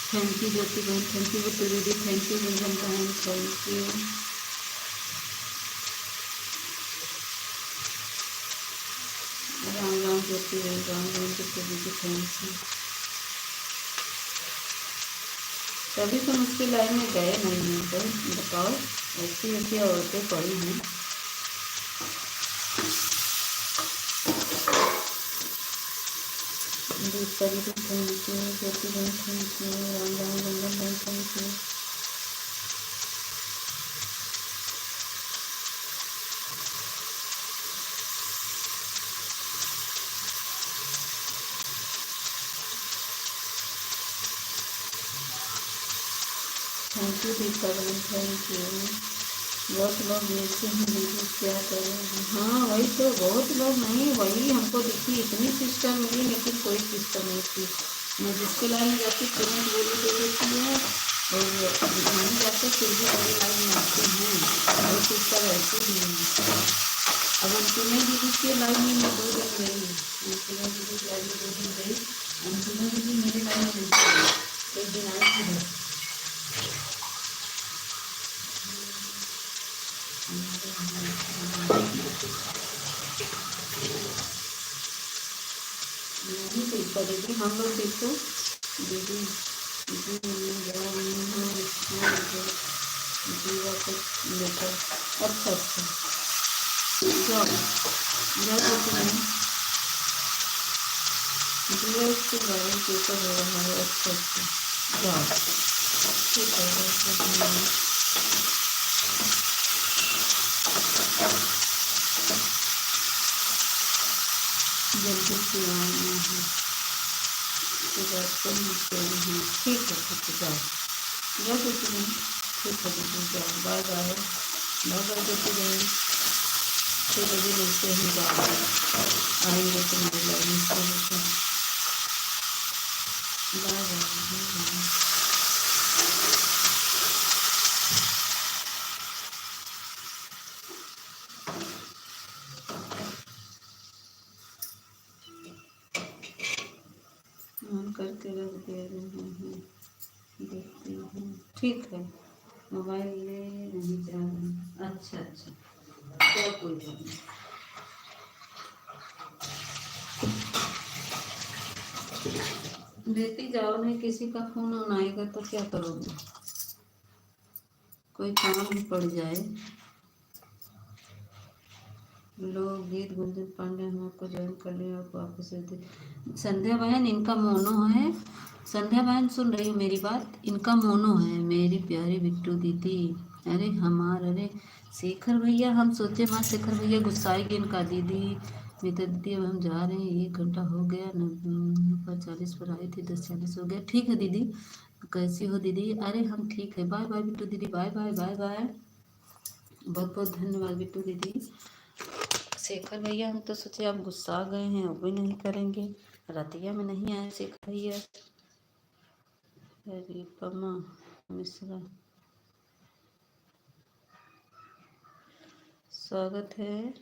थैंक यू ज्योति बहन, थैंक यू बुट्टू दीदी, थैंक यू गुंजन बहन, थैंक यू। राम राम ज्योति बहन, राम राम बुट्टू दीदी, थैंक यू। तभी तो उसकी लाइन में गए नहीं है, बताओ ऐसी ऐसी औरतें पड़ी हैं। दूसरा भी थैंक यू, ज्योति बहन थैंक यू, राम राम गुंजन बहन thank you. Thank you Deepa बहन, थैंक यू। बहुत लोग ऐसे हैं दीदी क्या करें। हाँ वही तो बहुत लोग नहीं, वही हमको दिखी इतनी सिस्टर मिली लेकिन कोई सिस्टर नहीं थी। मैं जिसके लाइन में जाती तुरंत बोली दे देती है और नहीं जाते फिर भी मेरी लाइन में आती हैं और सिस्टर ऐसे ही हैं। अब अंतिमे दीदी के लाइन में मैं 2 दिन गई, अंतिमे दीदी की लाइन में 2 दिन गई, अंतिमे दीदी मेरे लाइन में नहीं, एक दिन आई थी घर। नहीं देखा दीदी हम लोग देखो दीदी जीवा को लेकर। अच्छा अच्छा जाओ जा सकते हैं जीवा इसके बारे में पेपर हो रहा है। अच्छा अच्छा जाओ ठीक है। जल्दी से आना है तो बात कर सकते हैं। ठीक है जाओ जा सकते हैं। ठीक है दीदी जाओ, बाय बाय बाय बाय देते गए। 6 बजे मिलते हैं, जाओ आएंगे तुम्हारे लाइन से। Bye bye. ऑन करके रख दे रहे हैं, देखते हैं। ठीक है मोबाइल ले नहीं जा रहे। अच्छा अच्छा क्या कोई बात नहीं। लेती जाओ, नहीं किसी का फोन ऑन आएगा तो क्या करोगे, कोई काम भी पड़ जाए। लोग गीत गुंजन पांडे हम आपको ज्वाइन कर लिया, आपको वापस संध्या बहन इनका मोनो है। संध्या बहन सुन रही हो मेरी बात, इनका मोनो है मेरी प्यारी बिट्टू दीदी। अरे शेखर भैया, हम सोचे माँ शेखर भैया गुस्साएगी इनका। दीदी मीता दीदी अब हम जा रहे हैं, 1 घंटा हो गया, 9:40 पर आई थी, 10:40 हो गया। ठीक है दीदी, कैसी हो दीदी? अरे हम ठीक है, बाय बाय बिट्टू दीदी, बाय बाय बाय बाय। बहुत बहुत धन्यवाद बिट्टू दीदी। शेखर भैया, हम तो सोचे आप गुस्सा गए हैं, वो भी नहीं करेंगे। रतिया में नहीं आए शेखर भैया। रिपमा मिश्रा, स्वागत है।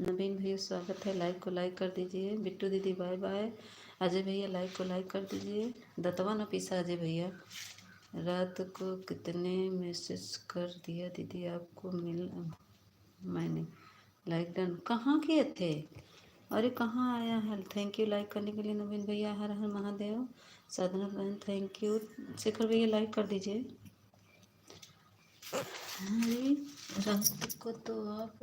नवीन भैया स्वागत है, लाइक को लाइक कर दीजिए। बिट्टू दीदी बाय बाय। अजय भैया लाइक को लाइक कर दीजिए। दतवा न पीसा अजय भैया। रात को कितने मैसेज कर दिया दीदी आपको मिल, मैंने लाइक डन कहाँ किए थे? अरे कहाँ आया है? थैंक यू लाइक करने के लिए नवीन भैया, हर हर महादेव। साधना बहन थैंक यू। शेखर भैया लाइक कर दीजिए। अरे रात को तो आप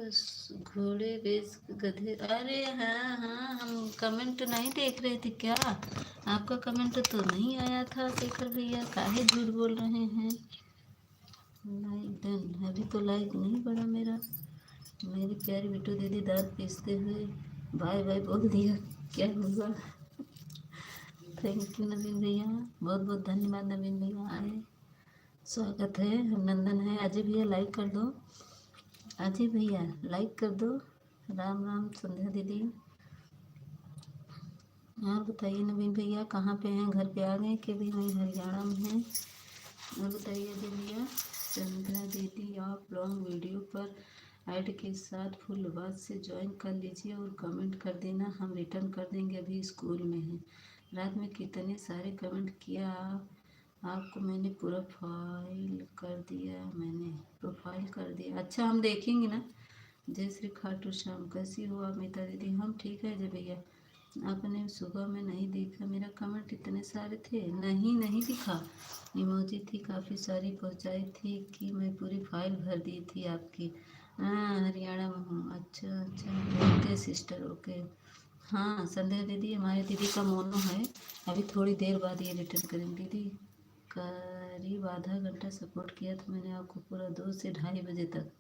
घोड़े बेच गधे, अरे हाँ हाँ, हम कमेंट नहीं देख रहे थे क्या? आपका कमेंट तो नहीं आया था शेखर भैया, काहे झूठ बोल रहे हैं? लाइक डन, अभी तो लाइक नहीं बढ़ा मेरा। मेरी प्यारी बिट्टू दीदी दांत पीसते हुए बाय बाय बोल दिया, क्या हुआ? थैंक यू नवीन भैया, बहुत बहुत धन्यवाद नवीन भैया आए, स्वागत है, अभिनंदन है। अजय भैया लाइक कर दो, अजय भैया लाइक कर दो। राम राम संध्या दीदी। और बताइए नवीन भैया कहाँ पे हैं? घर पे आ गए कि भी वहीं हरियाणा में हैं? और बताइए अजय भैया। संध्या दीदी, आप लॉन्ग वीडियो पर ऐड के साथ फुल आवाज़ से ज्वाइन कर लीजिए और कमेंट कर देना, हम रिटर्न कर देंगे, अभी स्कूल में हैं। रात में कितने सारे कमेंट किया आपको मैंने, प्रोफाइल कर दिया, मैंने प्रोफाइल कर दिया। अच्छा हम देखेंगे ना। जय श्री खाटू श्याम, कैसी हो आप मीता दीदी? हम ठीक है जय भैया। आपने सुबह में नहीं देखा मेरा कमेंट, इतने सारे थे? नहीं नहीं दिखा, इमोजी थी काफ़ी सारी पहुंचाई थी कि मैं पूरी फाइल भर दी थी आपकी। हाँ हरियाणा में हूँ, अच्छा अच्छा, ओके सिस्टर ओके। हाँ संध्या दीदी, हमारे दीदी का मोनो है, अभी थोड़ी देर बाद ये रिटर्न करेंगे दीदी। करीब आधा घंटा सपोर्ट किया था मैंने आपको, पूरा 2 से 2:30 बजे तक।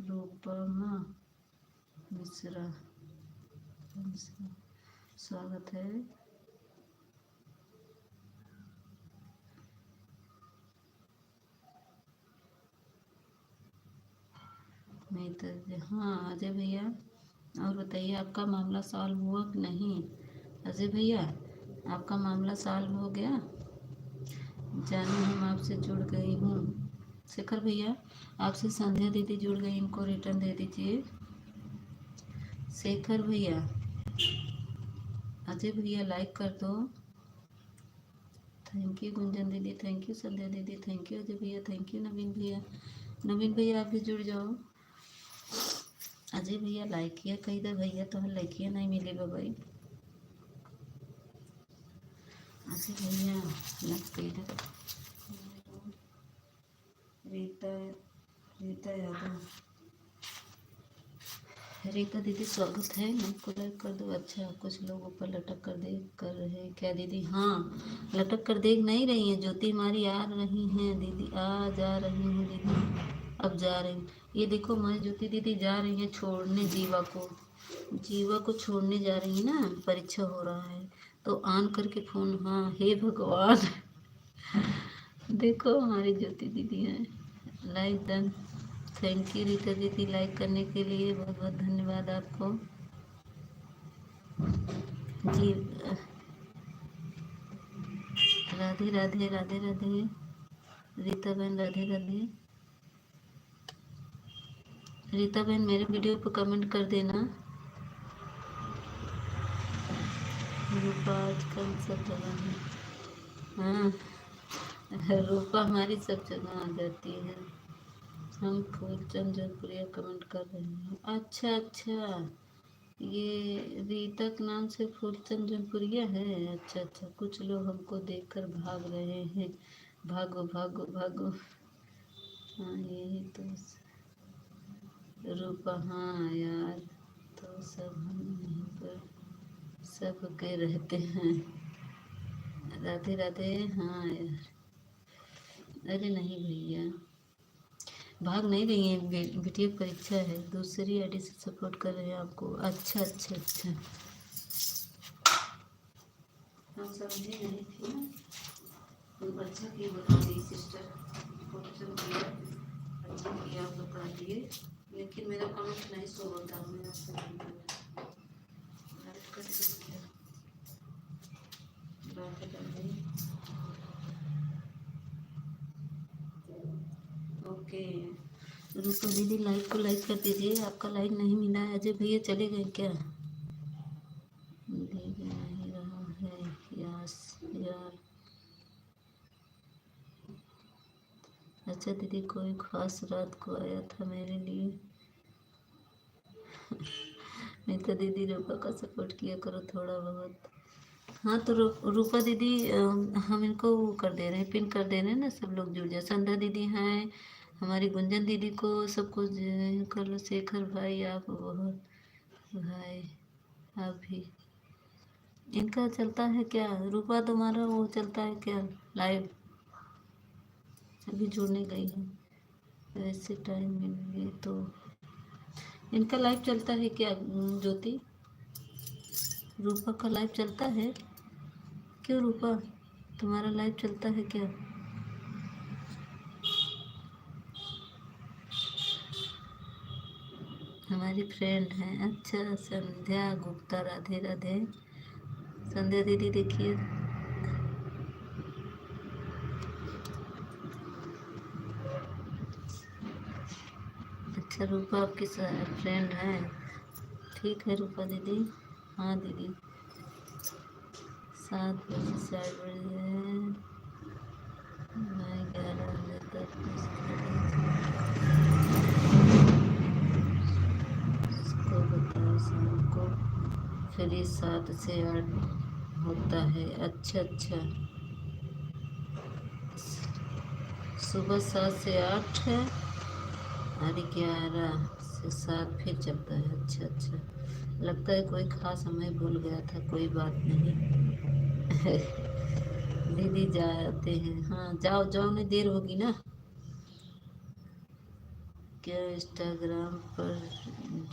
रूपमा मिश्रा, स्वागत है। नहीं तो हाँ अजय भैया, और बताइए आपका मामला सॉल्व हुआ कि नहीं? अजय भैया आपका मामला सॉल्व हो गया? जानू हम आपसे जुड़ गई हूँ। शेखर भैया आपसे संध्या दीदी जुड़ गई, इनको रिटर्न दे दीजिए। शेखर भैया, अजय भैया लाइक कर दो। थैंक यू गुंजन दीदी, थैंक यू संध्या दीदी, थैंक यू अजय भैया, थैंक यू नवीन भैया। नवीन भैया आप भी जुड़ जाओ। अजय भैया लाइक किया कही दे भैया, तो लाइकिया नहीं मिलेगा भाई। अजय भैया लाइक कही दे। रीता, रीता यादव, रीता दीदी स्वागत है, लाइक को लाइक कर दो। अच्छा कुछ लोग ऊपर लटक कर देख कर रहे हैं क्या दीदी? हाँ लटक कर देख नहीं रही हैं, ज्योति हमारी आ रही हैं दीदी, आ जा रही हैं दीदी, अब जा रही हैं। ये देखो हमारी ज्योति दीदी जा रही हैं छोड़ने जीवा को, जीवा को छोड़ने जा रही है ना, परीक्षा हो रहा है तो ऑन करके फ़ोन। हाँ हे भगवान देखो हमारी ज्योति दीदी हैं, like done. Thank you Rita दीदी लाइक करने के लिए, बहुत बहुत धन्यवाद आपको जी। राधे राधे राधे राधे, रीता बहन राधे राधे। रीता बहन मेरे वीडियो पर कमेंट कर देना। रूपा आजकल सब जगह है, हाँ रूपा हमारी सब जगह आ जाती है। हम फूलचंद जौनपुरिया कमेंट कर रहे हैं, अच्छा अच्छा, ये रीता के नाम से फूलचंद जौनपुरिया है। अच्छा अच्छा, कुछ लोग हमको देखकर भाग रहे हैं, भागो भागो भागो। हाँ यही तो रूपा, हाँ यार तो सब हम यहीं पर सब के रहते हैं। राधे राधे। हाँ यार, अरे नहीं भैया, भाग नहीं रही है, बिटिया परीक्षा है, दूसरी आईडी से सपोर्ट कर रहे हैं आपको। अच्छा अच्छा अच्छा, हम समझे नहीं थी ना। तुम अच्छा की बता दी सिस्टर, क्वेश्चन किया, अच्छा किया आप बता दिए, लेकिन मेरा कमेंट नहीं शो होता। मेरा ओके। रुको दीदी, लाइक को लाइक कर दीजिए, आपका लाइक नहीं मिला है। अजय भैया चले गए क्या? देख नहीं रहा है यस यार। अच्छा दीदी, कोई खास रात को आया था मेरे लिए? नहीं तो दीदी रूपा का सपोर्ट किया करो थोड़ा बहुत। हाँ तो रूपा दीदी, हम इनको वो कर दे रहे हैं, पिन कर दे रहे हैं ना, सब लोग जुड़ जाए। संध्या दीदी हैं, हमारी गुंजन दीदी को सबको कर लो। शेखर भाई आप बहुत भाई, आप भी। इनका चलता है क्या रूपा, तुम्हारा वो चलता है क्या लाइव? अभी जुड़ने गई हूँ, वैसे टाइम मिले तो। इनका लाइव चलता है क्या ज्योति? रूपा का लाइव चलता है क्यों? रूपा तुम्हारा लाइव चलता है क्या? हमारी फ्रेंड हैं। अच्छा, संध्या गुप्ता, राधे राधे। संध्या दीदी देखिए, अच्छा रूपा आपकी फ्रेंड है, ठीक है रूपा दीदी। हाँ दीदी, 7 बजे से 8 बजे है, मैं 11 बजे तक इसको बताओ शाम को फ्री 7 से 8 होता है। अच्छा अच्छा, सुबह 7 से 8 है और 11 से 7 फिर चलता है। अच्छा अच्छा, लगता है कोई खास समय भूल गया था, कोई बात नहीं। दीदी जाते हैं, हाँ जाओ जाओ, नहीं देर होगी ना। क्या इंस्टाग्राम पर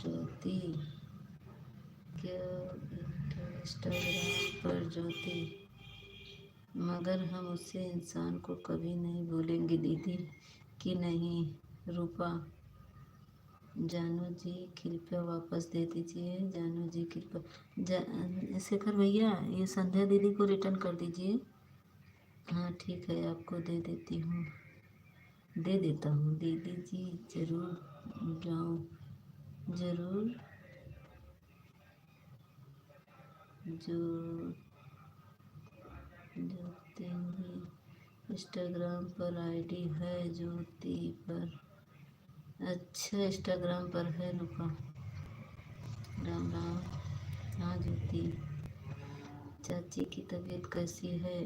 ज्योति, क्या इंस्टाग्राम पर ज्योति, मगर हम उसे इंसान को कभी नहीं भूलेंगे दीदी। कि नहीं रूपा? जानू जी कृपया वापस दे दीजिए, जानू जी कृपया। शेखर भैया, ये संध्या दीदी को रिटर्न कर दीजिए। हाँ ठीक है, आपको दे देती हूँ, दे देता हूँ दीदी जी, ज़रूर जाऊँ, ज़रूर जो ज्योति इंस्टाग्राम पर आईडी है ज्योति पर। अच्छा इंस्टाग्राम पर है रूपा, राम राम। हाँ ज्योति, चाची की तबीयत कैसी है?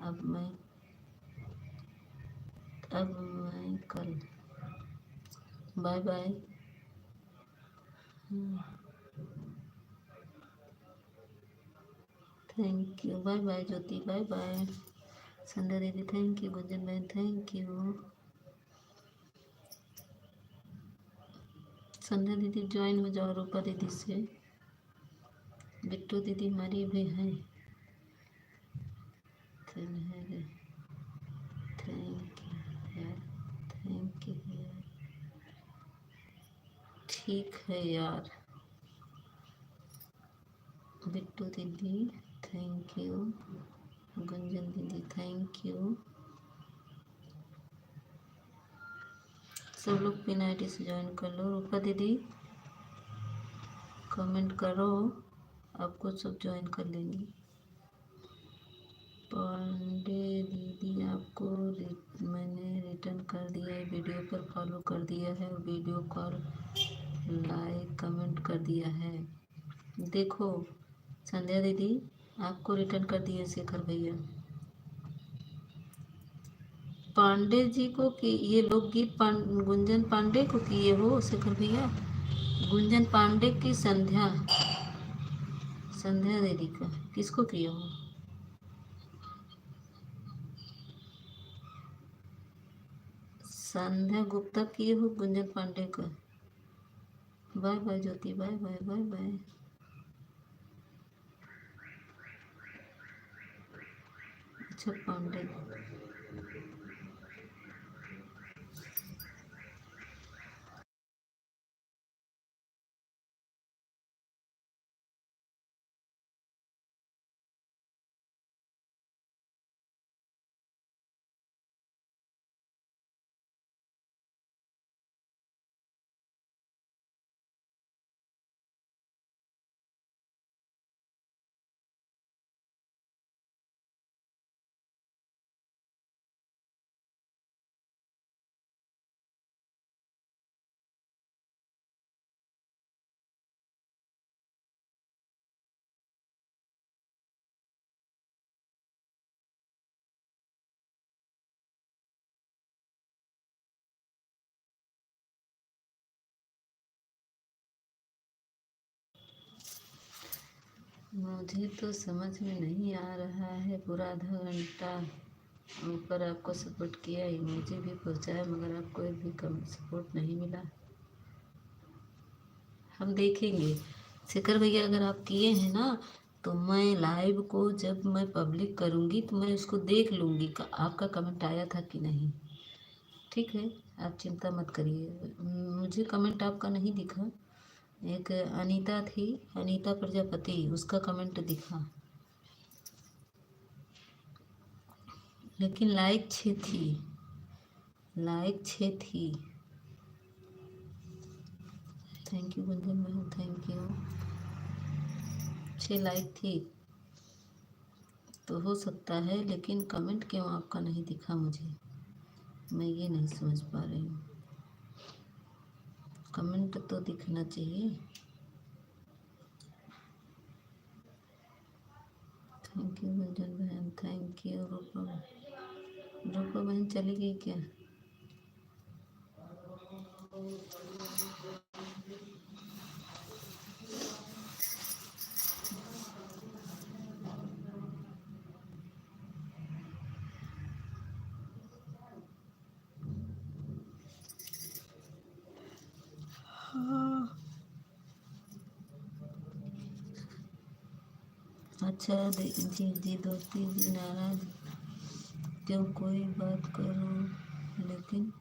अब मैं कल, bye bye. Thank you, bye bye Jyoti, bye bye. Sandhya दीदी थैंक यू, गुंजन बहन थैंक यू। संध्या दीदी ज्वाइन हो जाओ रूपा दीदी से। बिट्टू दीदी हमारी भी हैं। थैंक यू, थैंक यू यार, ठीक है यार। बिट्टू दीदी थैंक यू, गुंजन दीदी थैंक यू। सब लोग पिन आईडी से ज्वाइन कर लो। रूपा दीदी कमेंट करो, आपको सब ज्वाइन कर लेंगी। पांडे दीदी आपको मैंने रिटर्न कर दिया है, वीडियो पर फॉलो कर दिया है, वीडियो कॉल लाइक कमेंट कर दिया है। देखो संध्या दीदी आपको रिटर्न कर दिए शेखर भैया। पांडे जी को कि ये लोकगीत गुंजन पांडे को किए हो शेखर भैया? गुंजन पांडे की संध्या, संध्या दीदी का किसको किया हो? संध्या गुप्ता किए हो गुंजन पांडे का? Bye bye Jyoti, bye bye bye bye. अच्छा पांडे, मुझे तो समझ में नहीं आ रहा है। पूरा आधा घंटा ऊपर आपको सपोर्ट किया, इमोजी भी पहुंचाया, मगर आपको एक भी कम सपोर्ट नहीं मिला। हम देखेंगे शेखर भैया, अगर आप किए हैं ना तो मैं लाइव को जब मैं पब्लिक करूँगी तो मैं उसको देख लूँगी आपका कमेंट आया था कि नहीं। ठीक है, आप चिंता मत करिए। मुझे कमेंट आपका नहीं दिखा। एक अनीता थी, अनीता प्रजापति, उसका कमेंट दिखा, लेकिन लाइक 6 थी, लाइक 6 थी। Thank you Gunjan ma'am, thank you. 6 like थी तो हो सकता है, लेकिन कमेंट क्यों आपका नहीं दिखा मुझे, मैं ये नहीं समझ पा रही हूँ। कमेंट तो दिखना चाहिए। थैंक यू गुंजन बहन, थैंक यू। रूपा बहन चली गई क्या? अच्छा जी जी दोस्ती जी नाराज क्यों, कोई बात करो लेकिन।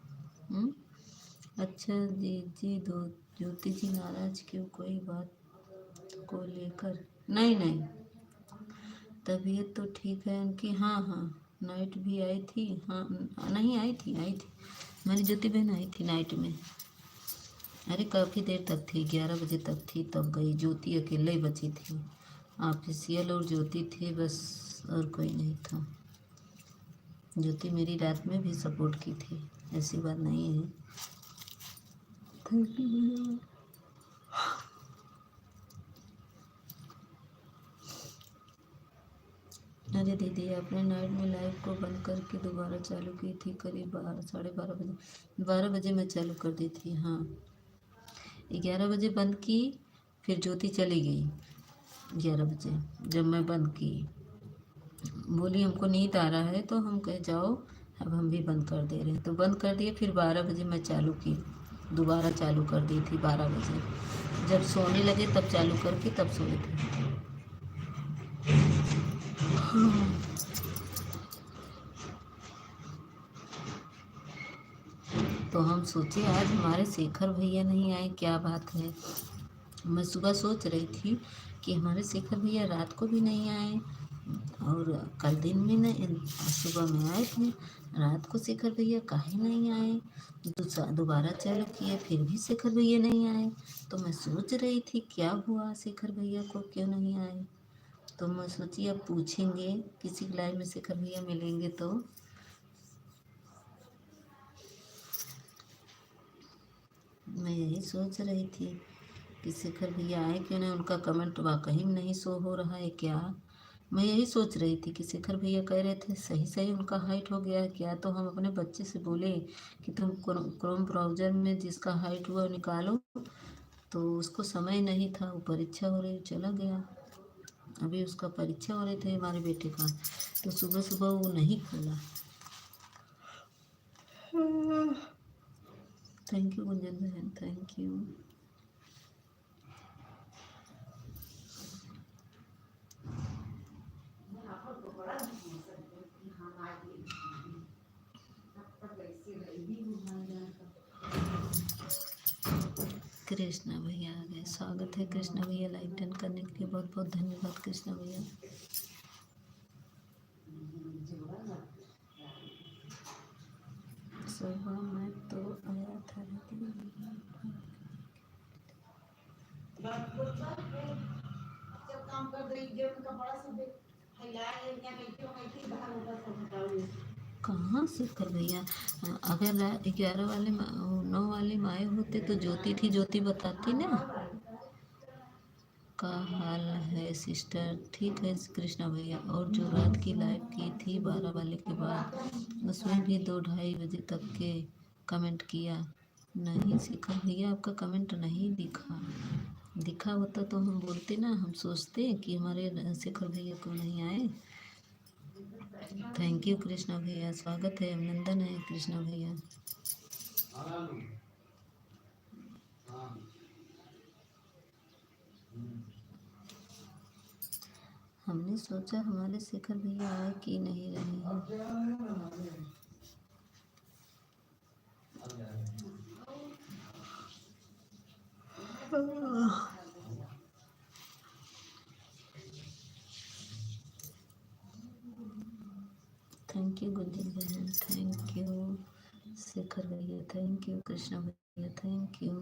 अच्छा जी जी दो ज्योति जी नाराज क्यों, कोई बात को लेकर? नहीं नहीं, तबीयत तो ठीक है उनकी। हाँ हाँ, नाइट भी आई थी। हाँ नहीं, आई थी आई थी, मेरी ज्योति बहन आई थी नाइट में। अरे काफ़ी देर तक थी, 11 बजे तक थी, तब गई। ज्योति अकेले ही बची थी, ऑफिशियल और ज्योति थी बस, और कोई नहीं था। ज्योति मेरी रात में भी सपोर्ट की थी, ऐसी बात नहीं है। Thank you. अरे दीदी, आपने नाइट में लाइव को बंद करके दोबारा चालू की थी, करीब 12 साढ़े 12 बजे। 12 बजे मैं चालू कर दी थी। हाँ 11 बजे बंद की, फिर ज्योति चली गई 11 बजे जब मैं बंद की। बोली हमको नींद आ रहा है, तो हम कहे जाओ अब हम भी बंद कर दे रहे हैं, तो बंद कर दिए। फिर 12 बजे मैं चालू की, दोबारा चालू कर दी थी 12 बजे। जब सोने लगे तब चालू करके तब सोए थे। तो हम सोचे आज हमारे शेखर भैया नहीं आए, क्या बात है। मैं सुबह सोच रही थी कि हमारे शेखर भैया रात को भी नहीं आए, और कल दिन में नहीं, सुबह में आए थे, रात को शेखर भैया काहे नहीं आए। दोबारा चालू किए, फिर भी शेखर भैया नहीं आए। तो मैं सोच रही थी क्या हुआ शेखर भैया को, क्यों नहीं आए। तो मैं सोची अब पूछेंगे, किसी लाइव में शेखर भैया मिलेंगे तो। मैं यही सोच रही थी कि शेखर भैया आए क्यों नहीं, उनका कमेंट वाकई में नहीं शो हो रहा है क्या। मैं यही सोच रही थी कि शेखर भैया कह रहे थे सही सही उनका हाइट हो गया है क्या। तो हम अपने बच्चे से बोले कि तुम क्रोम ब्राउज़र में जिसका हाइट हुआ निकालो, तो उसको समय नहीं था, वो परीक्षा हो रही, चला गया। अभी उसका परीक्षा हो रहे थे हमारे बेटे का, तो सुबह सुबह वो नहीं खोला। थैंक यू गुंजन बहन, थैंक यू। कृष्णा भैया आ गए, स्वागत है कृष्णा भैया, लाइक डन करने के लिए बहुत बहुत धन्यवाद कृष्णा भैया। सुबह मैं तो आया था कहाँ से कर भैया। अगर 11 वाले 9 वाले माए होते तो ज्योति थी, ज्योति बताती ना। का हाल है सिस्टर? ठीक है कृष्णा भैया। और जो रात की लाइव की थी 12 वाले के बाद, उसमें भी 2-2:30 बजे तक के कमेंट किया। नहीं शिखर भैया आपका कमेंट नहीं दिखा, दिखा होता तो हम बोलते ना, हम सोचते कि हमारे शिखर भैया को नहीं आए। थैंक यू कृष्णा भैया, स्वागत है, अभिनंदन है कृष्णा भैया। हमने सोचा हमारे शेखर भैया आए कि नहीं रहे हैं। थैंक यू गुंजन बहन, थैंक यू शेखर भैया, थैंक यू कृष्णा भैया, थैंक यू।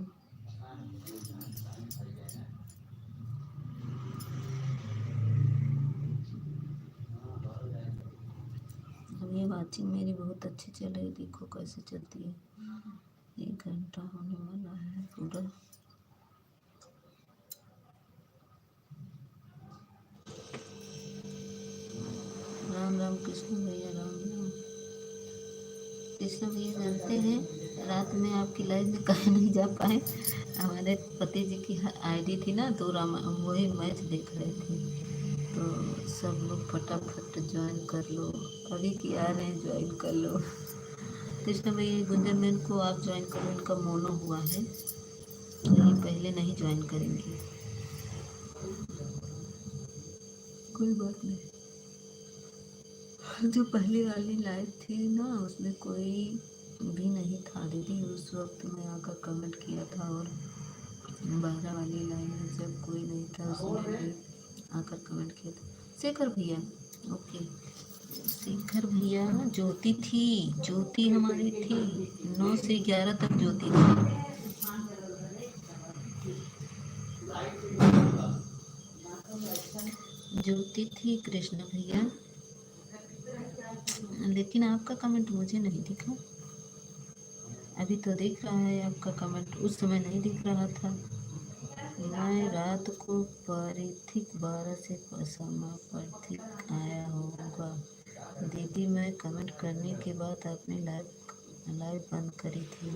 अब ये वाचिंग मेरी बहुत अच्छी चल रही, देखो कैसे चलती है। 1 घंटा होने वाला है पूरा। राम राम कृष्ण भैया, राम राम कृष्ण भैया। जानते हैं रात में आपकी लाइव में कहीं नहीं जा पाए, हमारे पति जी की आईडी थी ना, तो वही मैच देख रहे थे, तो सब लोग फटाफट ज्वाइन कर लो, अभी की आ रहे हैं ज्वाइन कर लो। कृष्ण भैया गुंजन बहन को आप ज्वाइन करो, इनका मोनो हुआ है, ये पहले नहीं ज्वाइन करेंगे। कोई बात नहीं। जो पहली वाली लाइव थी ना, उसमें कोई भी नहीं था दीदी, उस वक्त मैं आकर कमेंट किया था, और 12 वाली लाइव में जब कोई नहीं था उसमें भी आकर कमेंट किया था। शेखर भैया, ओके शेखर भैया, ज्योति थी, ज्योति हमारी थी, 9 से 11 तक ज्योति थी। ज्योति थी कृष्ण भैया, लेकिन आपका कमेंट मुझे नहीं दिखा। अभी तो दिख रहा है आपका कमेंट, उस समय नहीं दिख रहा था। मैं रात को परिथिक 12 से पसामा परिथिक आया होगा दीदी, मैं कमेंट करने के बाद आपने लाइव बंद करी थी।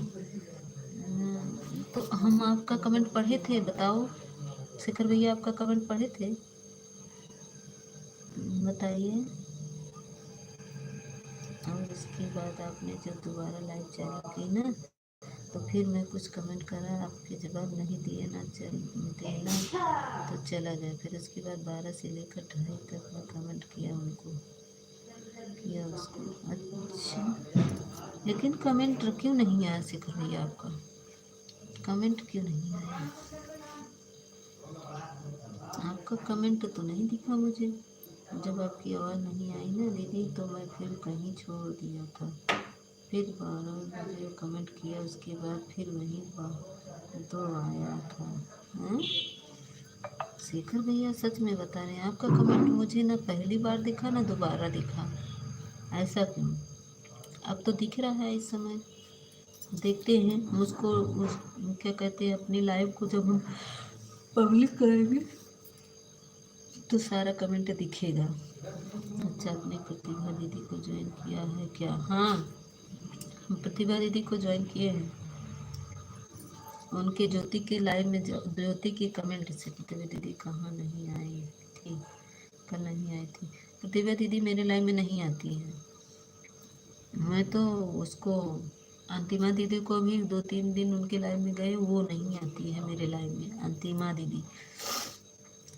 तो हम आपका कमेंट पढ़े थे, बताओ शेखर भैया आपका कमेंट पढ़े थे, बताइए। और उसके बाद आपने जब दोबारा लाइव चालू की ना, तो फिर मैं कुछ कमेंट करा, आपके जवाब नहीं दिए ना, देना तो चला गया। फिर उसके बाद 12 से लेकर 2:30 तक मैं कमेंट किया, उनको किया उसको। अच्छा, लेकिन कमेंट क्यों नहीं आया शेखर भैया आपका, कमेंट क्यों नहीं आया? आपका कमेंट तो नहीं दिखा मुझे। जब आपकी आवाज़ नहीं आई ना दीदी, तो मैं फिर कहीं छोड़ दिया था, फिर 12 बजे कमेंट किया, उसके बाद फिर वहीं तो आया था। शेखर भैया सच में बता रहे हैं, आपका कमेंट मुझे ना पहली बार दिखा ना दोबारा दिखा, ऐसा क्यों? अब तो दिख रहा है इस समय। देखते हैं मुझको क्या कहते हैं, अपनी लाइव को जब हम पब्लिक करेंगे तो सारा कमेंट दिखेगा। अच्छा, आपने प्रतिभा दीदी को ज्वाइन किया है क्या? हाँ, हम प्रतिभा दीदी को ज्वाइन किए हैं, उनके ज्योति के लाइव में ज्योति की कमेंट से प्रतिभा दीदी कहाँ नहीं आई थी। कल नहीं आई थी। तो दिव्या दीदी मेरे लाइव में नहीं आती है। मैं तो उसको अंतिमा दीदी को भी 2-3 दिन उनके लाइव में गए, वो नहीं आती है मेरे लाइव में अंतिमा दीदी,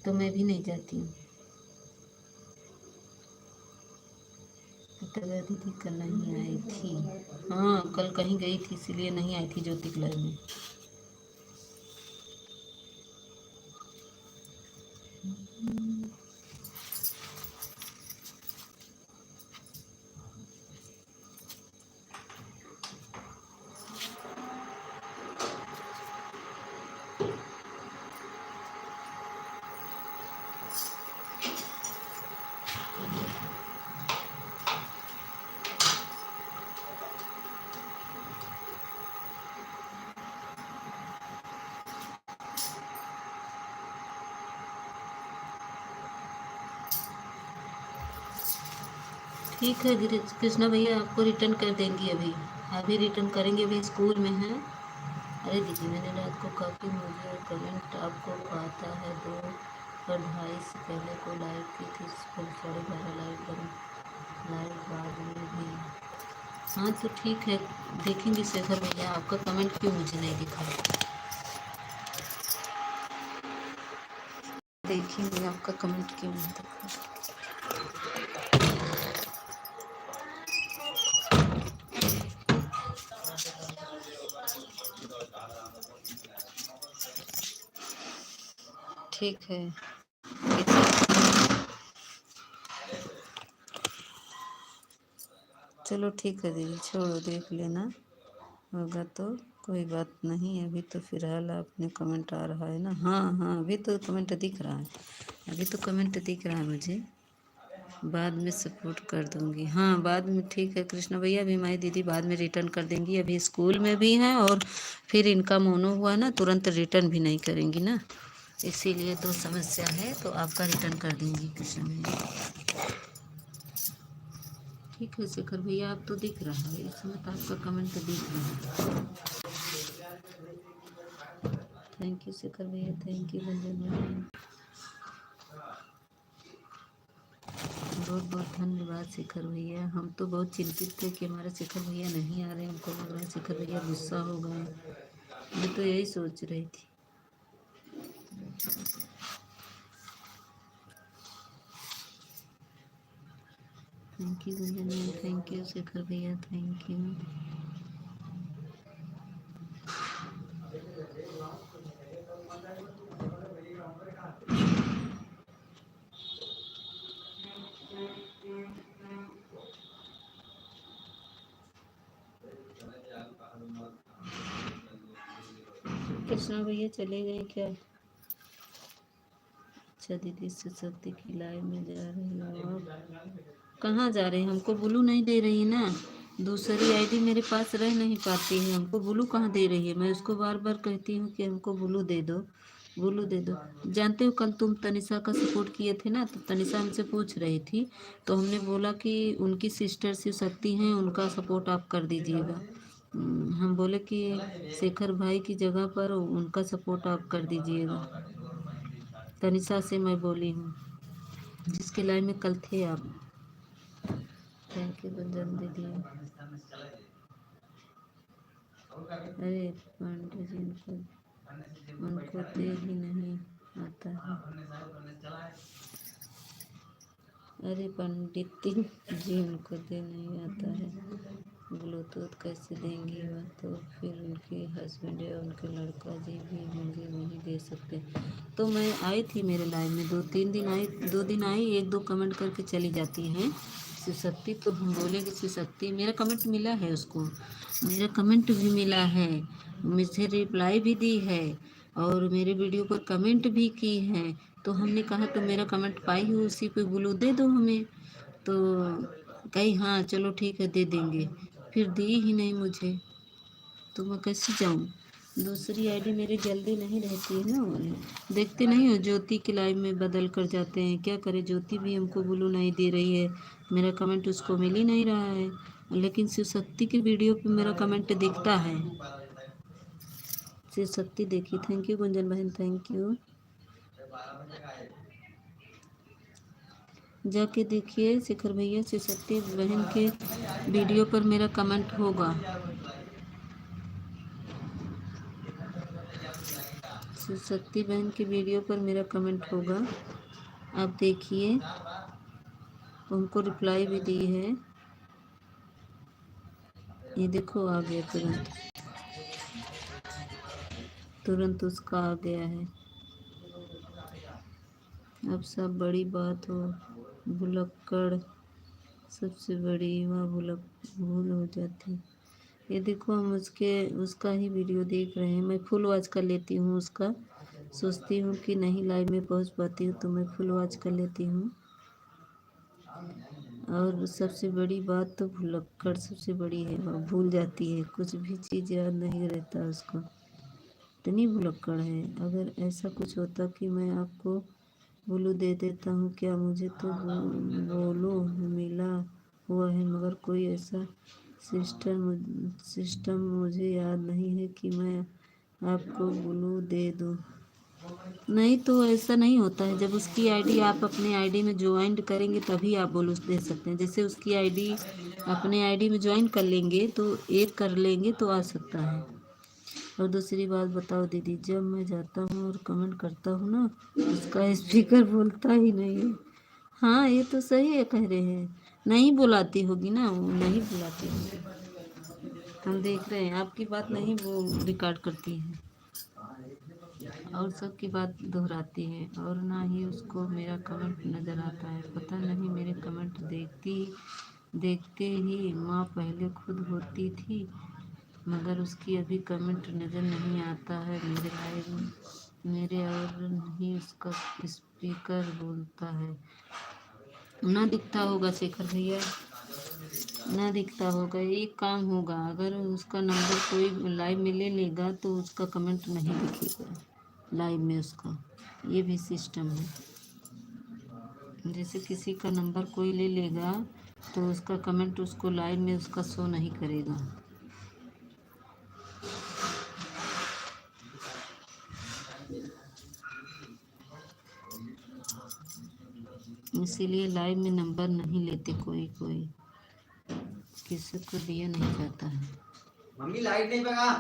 तो मैं भी नहीं जाती हूँ। दिव्या दीदी कल नहीं आई थी। हाँ कल कहीं गई थी इसीलिए नहीं आई थी ज्योति के लाइव में। ठीक है कृष्णा भैया, आपको रिटर्न कर देंगी अभी, अभी रिटर्न करेंगे, अभी स्कूल में हैं। अरे दीदी मैंने रात को काफ़ी मुझे कमेंट आपको आता है 2 और 2:30 से पहले को लाइव की थी, फिर 12:30 लाइव करूँ, लाइव बाद में भी। हाँ तो ठीक है, देखेंगे शेखर भैया आपका कमेंट क्यों मुझे नहीं दिखा, देखेंगे आपका कमेंट क्यों नहीं दिखा। ठीक है चलो ठीक है दीदी, छोड़ो देख लेना, होगा तो कोई बात नहीं। अभी तो फिलहाल आपने कमेंट आ रहा है ना, हाँ हाँ अभी तो कमेंट दिख रहा है, अभी तो कमेंट दिख रहा है मुझे, बाद में सपोर्ट कर दूंगी। हाँ बाद में ठीक है कृष्णा भैया, अभी हमारी दीदी बाद में रिटर्न कर देंगी, अभी स्कूल में भी हैं और फिर इनका मोनो हुआ ना, तुरंत रिटर्न भी नहीं करेंगी ना, इसीलिए तो समस्या है, तो आपका रिटर्न कर देंगी कृष्णा भैया। ठीक है शेखर भैया, आप तो दिख रहा है इस समय, तो आपका कमेंट तो दिख रहा है। थैंक यू शेखर भैया, थैंक यू बंदन भैया, बहुत बहुत धन्यवाद शेखर भैया। हम तो बहुत चिंतित थे कि हमारे शेखर भैया नहीं आ रहे, हमको लग रहा है शेखर भैया गुस्सा हो गए, मैं तो यही सोच रही थी। थैंक यू बंदन भैया, थैंक यू शेखर भैया, थैंक यू। कृष्णा भैया चले गए क्या? अच्छा दीदी से शक्ति की लाइव में जा रही हो आप, कहाँ जा रहे हैं? हमको ब्लू नहीं दे रही है ना, दूसरी आईडी मेरे पास रह नहीं पाती है, हमको ब्लू कहाँ दे रही है, मैं उसको बार बार कहती हूँ कि हमको ब्लू दे दो, ब्लू दे दो। जानते हो कल तुम तनिषा का सपोर्ट किए थे ना, तो तनिषा हमसे पूछ रही थी, तो हमने बोला कि उनकी सिस्टर शिव शक्ति हैं, उनका सपोर्ट आप कर दीजिएगा। हम बोले कि शेखर भाई की जगह पर उनका सपोर्ट आप कर दीजिएगा, तनिषा से मैं बोली हूँ, जिसके लाइन में कल थे आप। थैंक यू गुंजन दीदी। अरे पांडे जी उनको दे ही नहीं आता है। अरे पंडित जी उनको दे नहीं आता है, ब्लूटूथ कैसे देंगी वह, तो फिर उनके हस्बैंड या उनके लड़का जी भी होंगे, वही दे सकते। तो मैं आई थी मेरे लाइव में 2-3 दिन आई, 2 दिन आई, 1-2 कमेंट करके चली जाती हैं शिव शक्ति, तो हम बोले कि शिव शक्ति, मेरा कमेंट मिला है उसको, मेरा कमेंट भी मिला है, मुझे रिप्लाई भी दी है और मेरे वीडियो पर कमेंट भी की है, तो हमने कहा तो मेरा कमेंट पाई हो उसी पे ब्लू दे दो हमें, तो कही हाँ चलो ठीक है दे देंगे, फिर दी ही नहीं मुझे, तो मैं कैसे जाऊँ? दूसरी आईडी मेरी जल्दी नहीं रहती है ना, देखते नहीं हो ज्योति के लाइव में बदल कर जाते हैं, क्या करे, ज्योति भी हमको ब्लू नहीं दे रही है, मेरा कमेंट उसको मिल ही नहीं रहा है, लेकिन शिव शक्ति की वीडियो पे मेरा कमेंट दिखता है। शिव शक्ति देखी, थैंक यू गुंजन बहन, थैंक यू। जाके देखिए शेखर भैया से सत्य बहन के वीडियो पर मेरा कमेंट होगा। सत्य बहन की वीडियो पर मेरा कमेंट होगा, आप देखिए। उनको रिप्लाई भी दी है, ये देखो आ गया तुरंत, तुरंत उसका आ गया है। अब सब बड़ी बात हो, भुलक्कड़ सबसे बड़ी वह भूल हो जाती। ये देखो हम उसका ही वीडियो देख रहे हैं। मैं फुल वॉच कर लेती हूँ उसका, सोचती हूँ कि नहीं लाइव में पहुँच पाती हूँ तो मैं फुल वॉच कर लेती हूँ। और सबसे बड़ी बात तो भुलक्कड़ सबसे बड़ी है, वह भूल जाती है, कुछ भी चीज़ याद नहीं रहता उसको, इतनी भुलक्कड़ है। अगर ऐसा कुछ होता कि मैं आपको बोलू दे देता हूँ क्या, मुझे तो बोलो मिला हुआ है, मगर कोई ऐसा सिस्टम मुझे याद नहीं है कि मैं आपको ब्लू दे दूँ। नहीं तो ऐसा नहीं होता है, जब उसकी आईडी आप अपने आईडी में ज्वाइन करेंगे तभी आप बोनस दे सकते हैं। जैसे उसकी आईडी अपने आईडी में ज्वाइन कर लेंगे तो एक कर लेंगे तो आ सकता है। और दूसरी बात बताओ दीदी, जब मैं जाता हूँ और कमेंट करता हूँ ना, उसका स्पीकर बोलता ही नहीं है। हाँ ये तो सही है, कह रहे हैं नहीं बुलाती होगी ना, वो नहीं बुलाती होगी, हम देख रहे हैं आपकी बात नहीं वो रिकॉर्ड करती है और सबकी बात दोहराती है, और ना ही उसको मेरा कमेंट नज़र आता है। पता नहीं मेरे कमेंट देखते ही माँ पहले खुद होती थी, मगर उसकी अभी कमेंट नज़र नहीं आता है मेरे लाइव में मेरे, और नहीं उसका स्पीकर बोलता है। ना दिखता होगा शेखर भैया, ना दिखता होगा। एक काम होगा, अगर उसका नंबर कोई लाइव में ले लेगा तो उसका कमेंट नहीं दिखेगा लाइव में उसका, ये भी सिस्टम है। जैसे किसी का नंबर कोई ले लेगा तो उसका कमेंट उसको लाइव में उसका शो नहीं करेगा। इसीलिए लाइव में नंबर नहीं लेते कोई, किसी को दिया नहीं जाता है। मम्मी लाइट नहीं पका।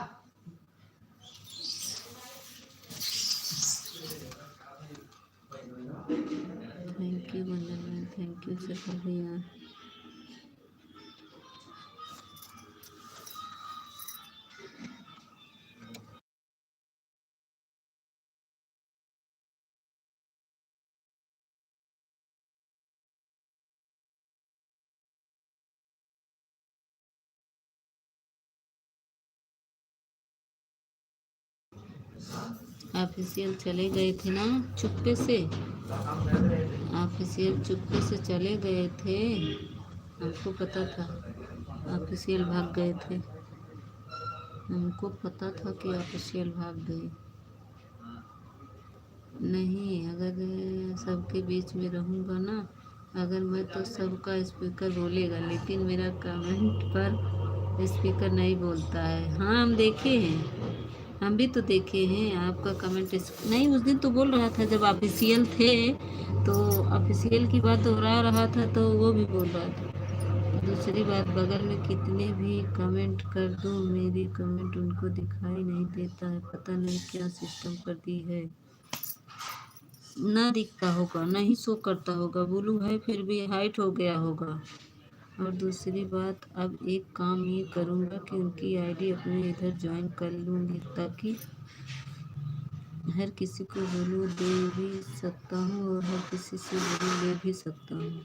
थैंक यू बंदर, थैंक यू शेखर भैया। ऑफिशियल चले गए थे ना चुप्पे से, ऑफिशियल चुप्पे से चले गए थे, हमको पता था ऑफिशियल भाग गए थे, हमको पता था कि ऑफिशियल भाग गए। नहीं, अगर सबके बीच में रहूँगा ना, अगर मैं तो सबका स्पीकर बोलेगा, लेकिन मेरा कमेंट पर स्पीकर नहीं बोलता है। हाँ हम देखे हैं, हम भी तो देखे हैं आपका कमेंट नहीं, उस दिन तो बोल रहा था जब ऑफिशियल थे तो ऑफिशियल की बात दोहरा रहा था तो वो भी बोल रहा था। दूसरी बात, बगल में कितने भी कमेंट कर दूं मेरी कमेंट उनको दिखाई नहीं देता है, पता नहीं क्या सिस्टम कर दी है, ना दिखता होगा, नहीं शो करता होगा, ब्लू है फिर भी हाइट हो गया होगा। और दूसरी बात, अब एक काम ये करूँगा कि उनकी आईडी अपने इधर ज्वाइन कर लूँगी, ताकि हर किसी को ब्लू दे भी सकता हूँ और हर किसी से ब्लू ले भी सकता हूँ।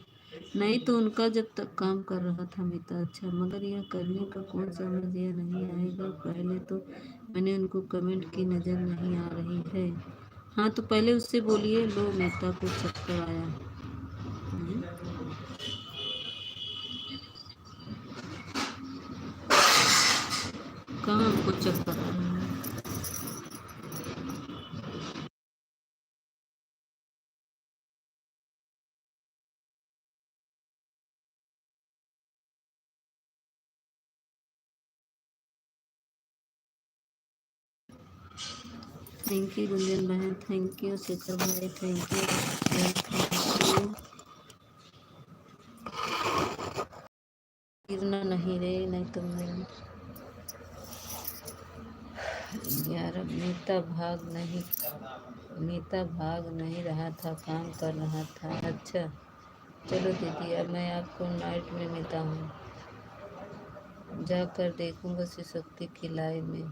नहीं तो उनका जब तक काम कर रहा था मिता अच्छा, मगर यह करने का कौन समझ यह नहीं आएगा। पहले तो मैंने उनको कमेंट की नज़र नहीं आ रही है। हाँ तो पहले उससे बोलिए, लो मिता को चक्कर आया। कहाँ हमको चक्कर आ रहा है? थैंक यू गुंजन बहन, थैंक यू शेखर भाई, थैंक यू। गिरना नहीं रे, नहीं तो मैं यार। मीता भाग नहीं रहा था, काम कर रहा था। अच्छा चलो दीदी, अब मैं आपको नाइट में मिलता हूँ, जाकर देखूंगा शिव शक्ति की लाइव में।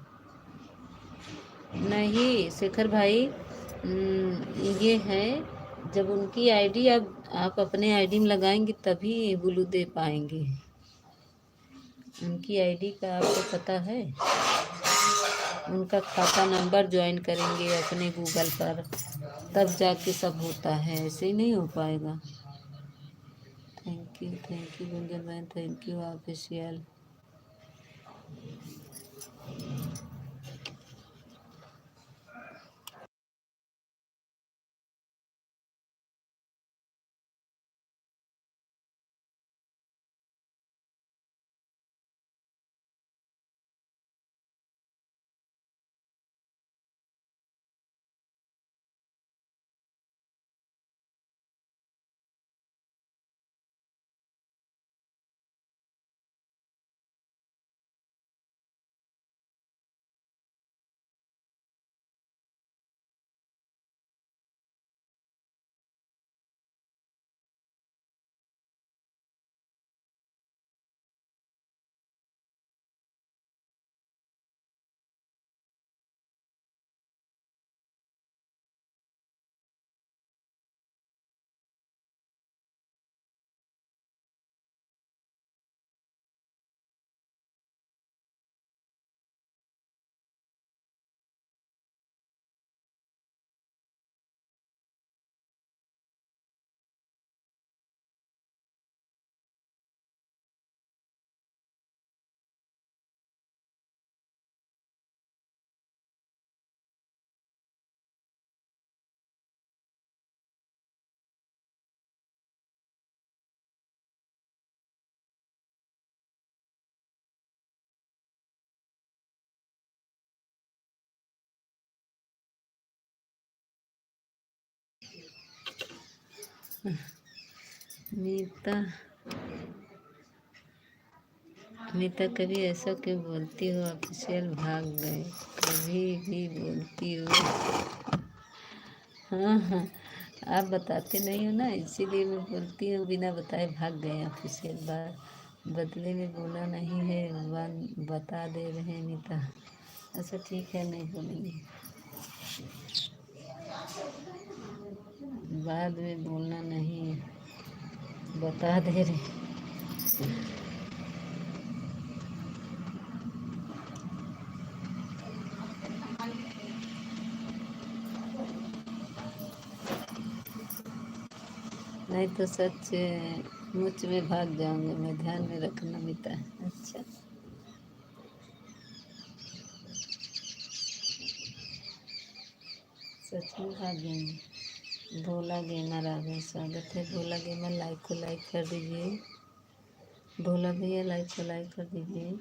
नहीं शेखर भाई, ये है, जब उनकी आईडी अब आप अपने आईडी में लगाएंगे तभी ब्लू दे पाएंगे। उनकी आईडी का आपको पता है? उनका खाता नंबर ज्वाइन करेंगे अपने गूगल पर, तब जाके सब होता है, ऐसे ही नहीं हो पाएगा। Thank you Gunjan man, thank you official. Meeta Meeta कभी ऐसा क्यों बोलती हो? ऑफिशियल भाग गए, कभी भी बोलती हो। हाँ हाँ, आप बताते नहीं हो ना, इसीलिए मैं बोलती हूँ, बिना बताए भाग गए ऑफिशियल। बदले में बोला नहीं है, बता दे रहे हैं मीता। अच्छा ठीक है, नहीं बोलेंगे, बाद में बोलना नहीं, बता दे रहे। नहीं तो सच मुझ में भाग जाऊंगे मैं, ध्यान में रखना मीता। अच्छा सच में भाग जाएंगे। भोला गेमर आ गए, स्वागत है भोला गेमर। लाइक को लाइक कर दीजिए, भोला भैया लाइक को लाइक कर दीजिए।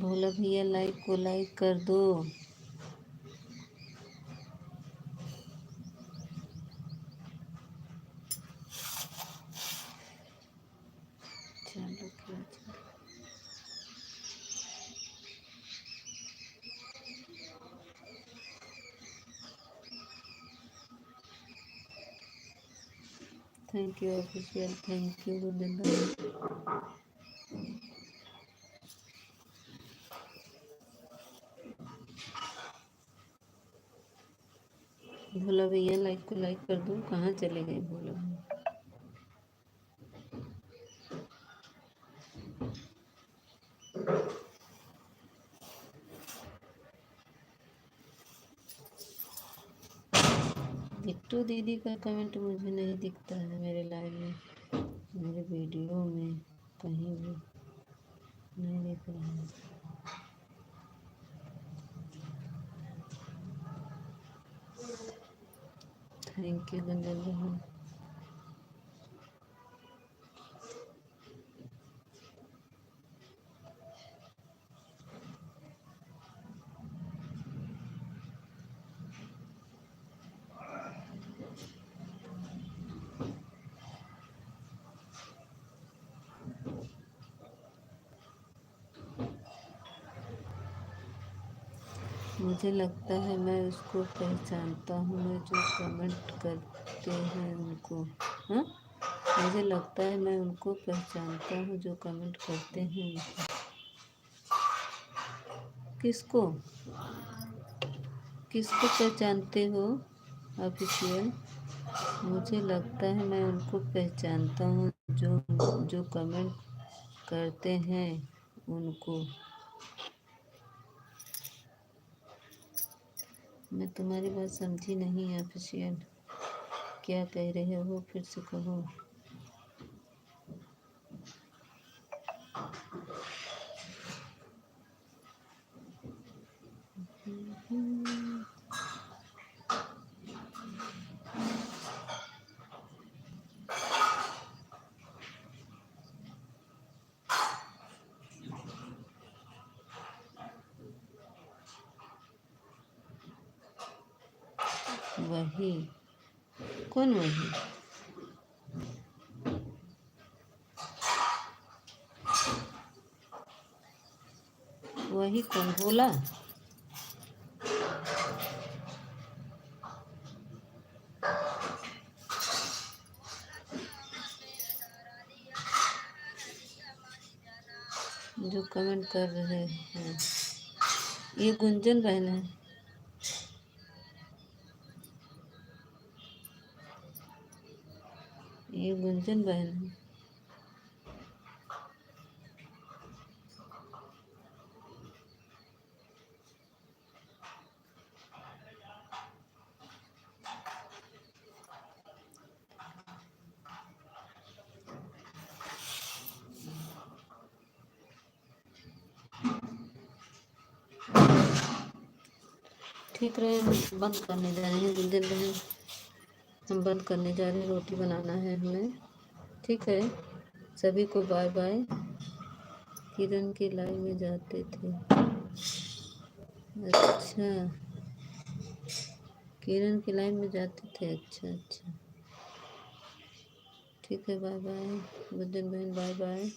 भोला भैया लाइक को लाइक कर दो। चलो क्या thank you official, thank you good. Bhola भैया लाइक को लाइक कर दो। कहाँ चले गए भोला भैया? बिट्टू दीदी का कमेंट मुझे नहीं दिखता है मेरे लाइव में, मेरे वीडियो में कहीं भी नहीं दिख रहा है। थैंक यू गुंजन बहन। मुझे लगता है मैं उसको पहचानता हूँ, मैं जो कमेंट करते हैं उनको। हाँ, मुझे लगता है मैं उनको पहचानता हूँ जो कमेंट करते हैं उनको। किसको किसको पहचानते हो ऑफिशियल? मुझे लगता है मैं उनको पहचानता हूँ जो जो कमेंट करते हैं उनको। मैं तुम्हारी बात समझी नहीं ऑफिशियल, क्या कह रहे हो, फिर से कहो। वही? कौन वही? वही कौन बोला? जो कमेंट कर रहे हैं ये गुंजन बहन है। ये गुंजन बहन है। ठीक रहे, हम बंद करने जा रहे हैं गुंजन बहन, हम बंद करने जा रहे हैं, रोटी बनाना है हमें। ठीक है, सभी को बाय बाय। किरण की लाइव में जाते थे? अच्छा, किरण की लाइव में जाते थे। अच्छा अच्छा, ठीक है, बाय बाय गुंजन बहन, बाय बाय।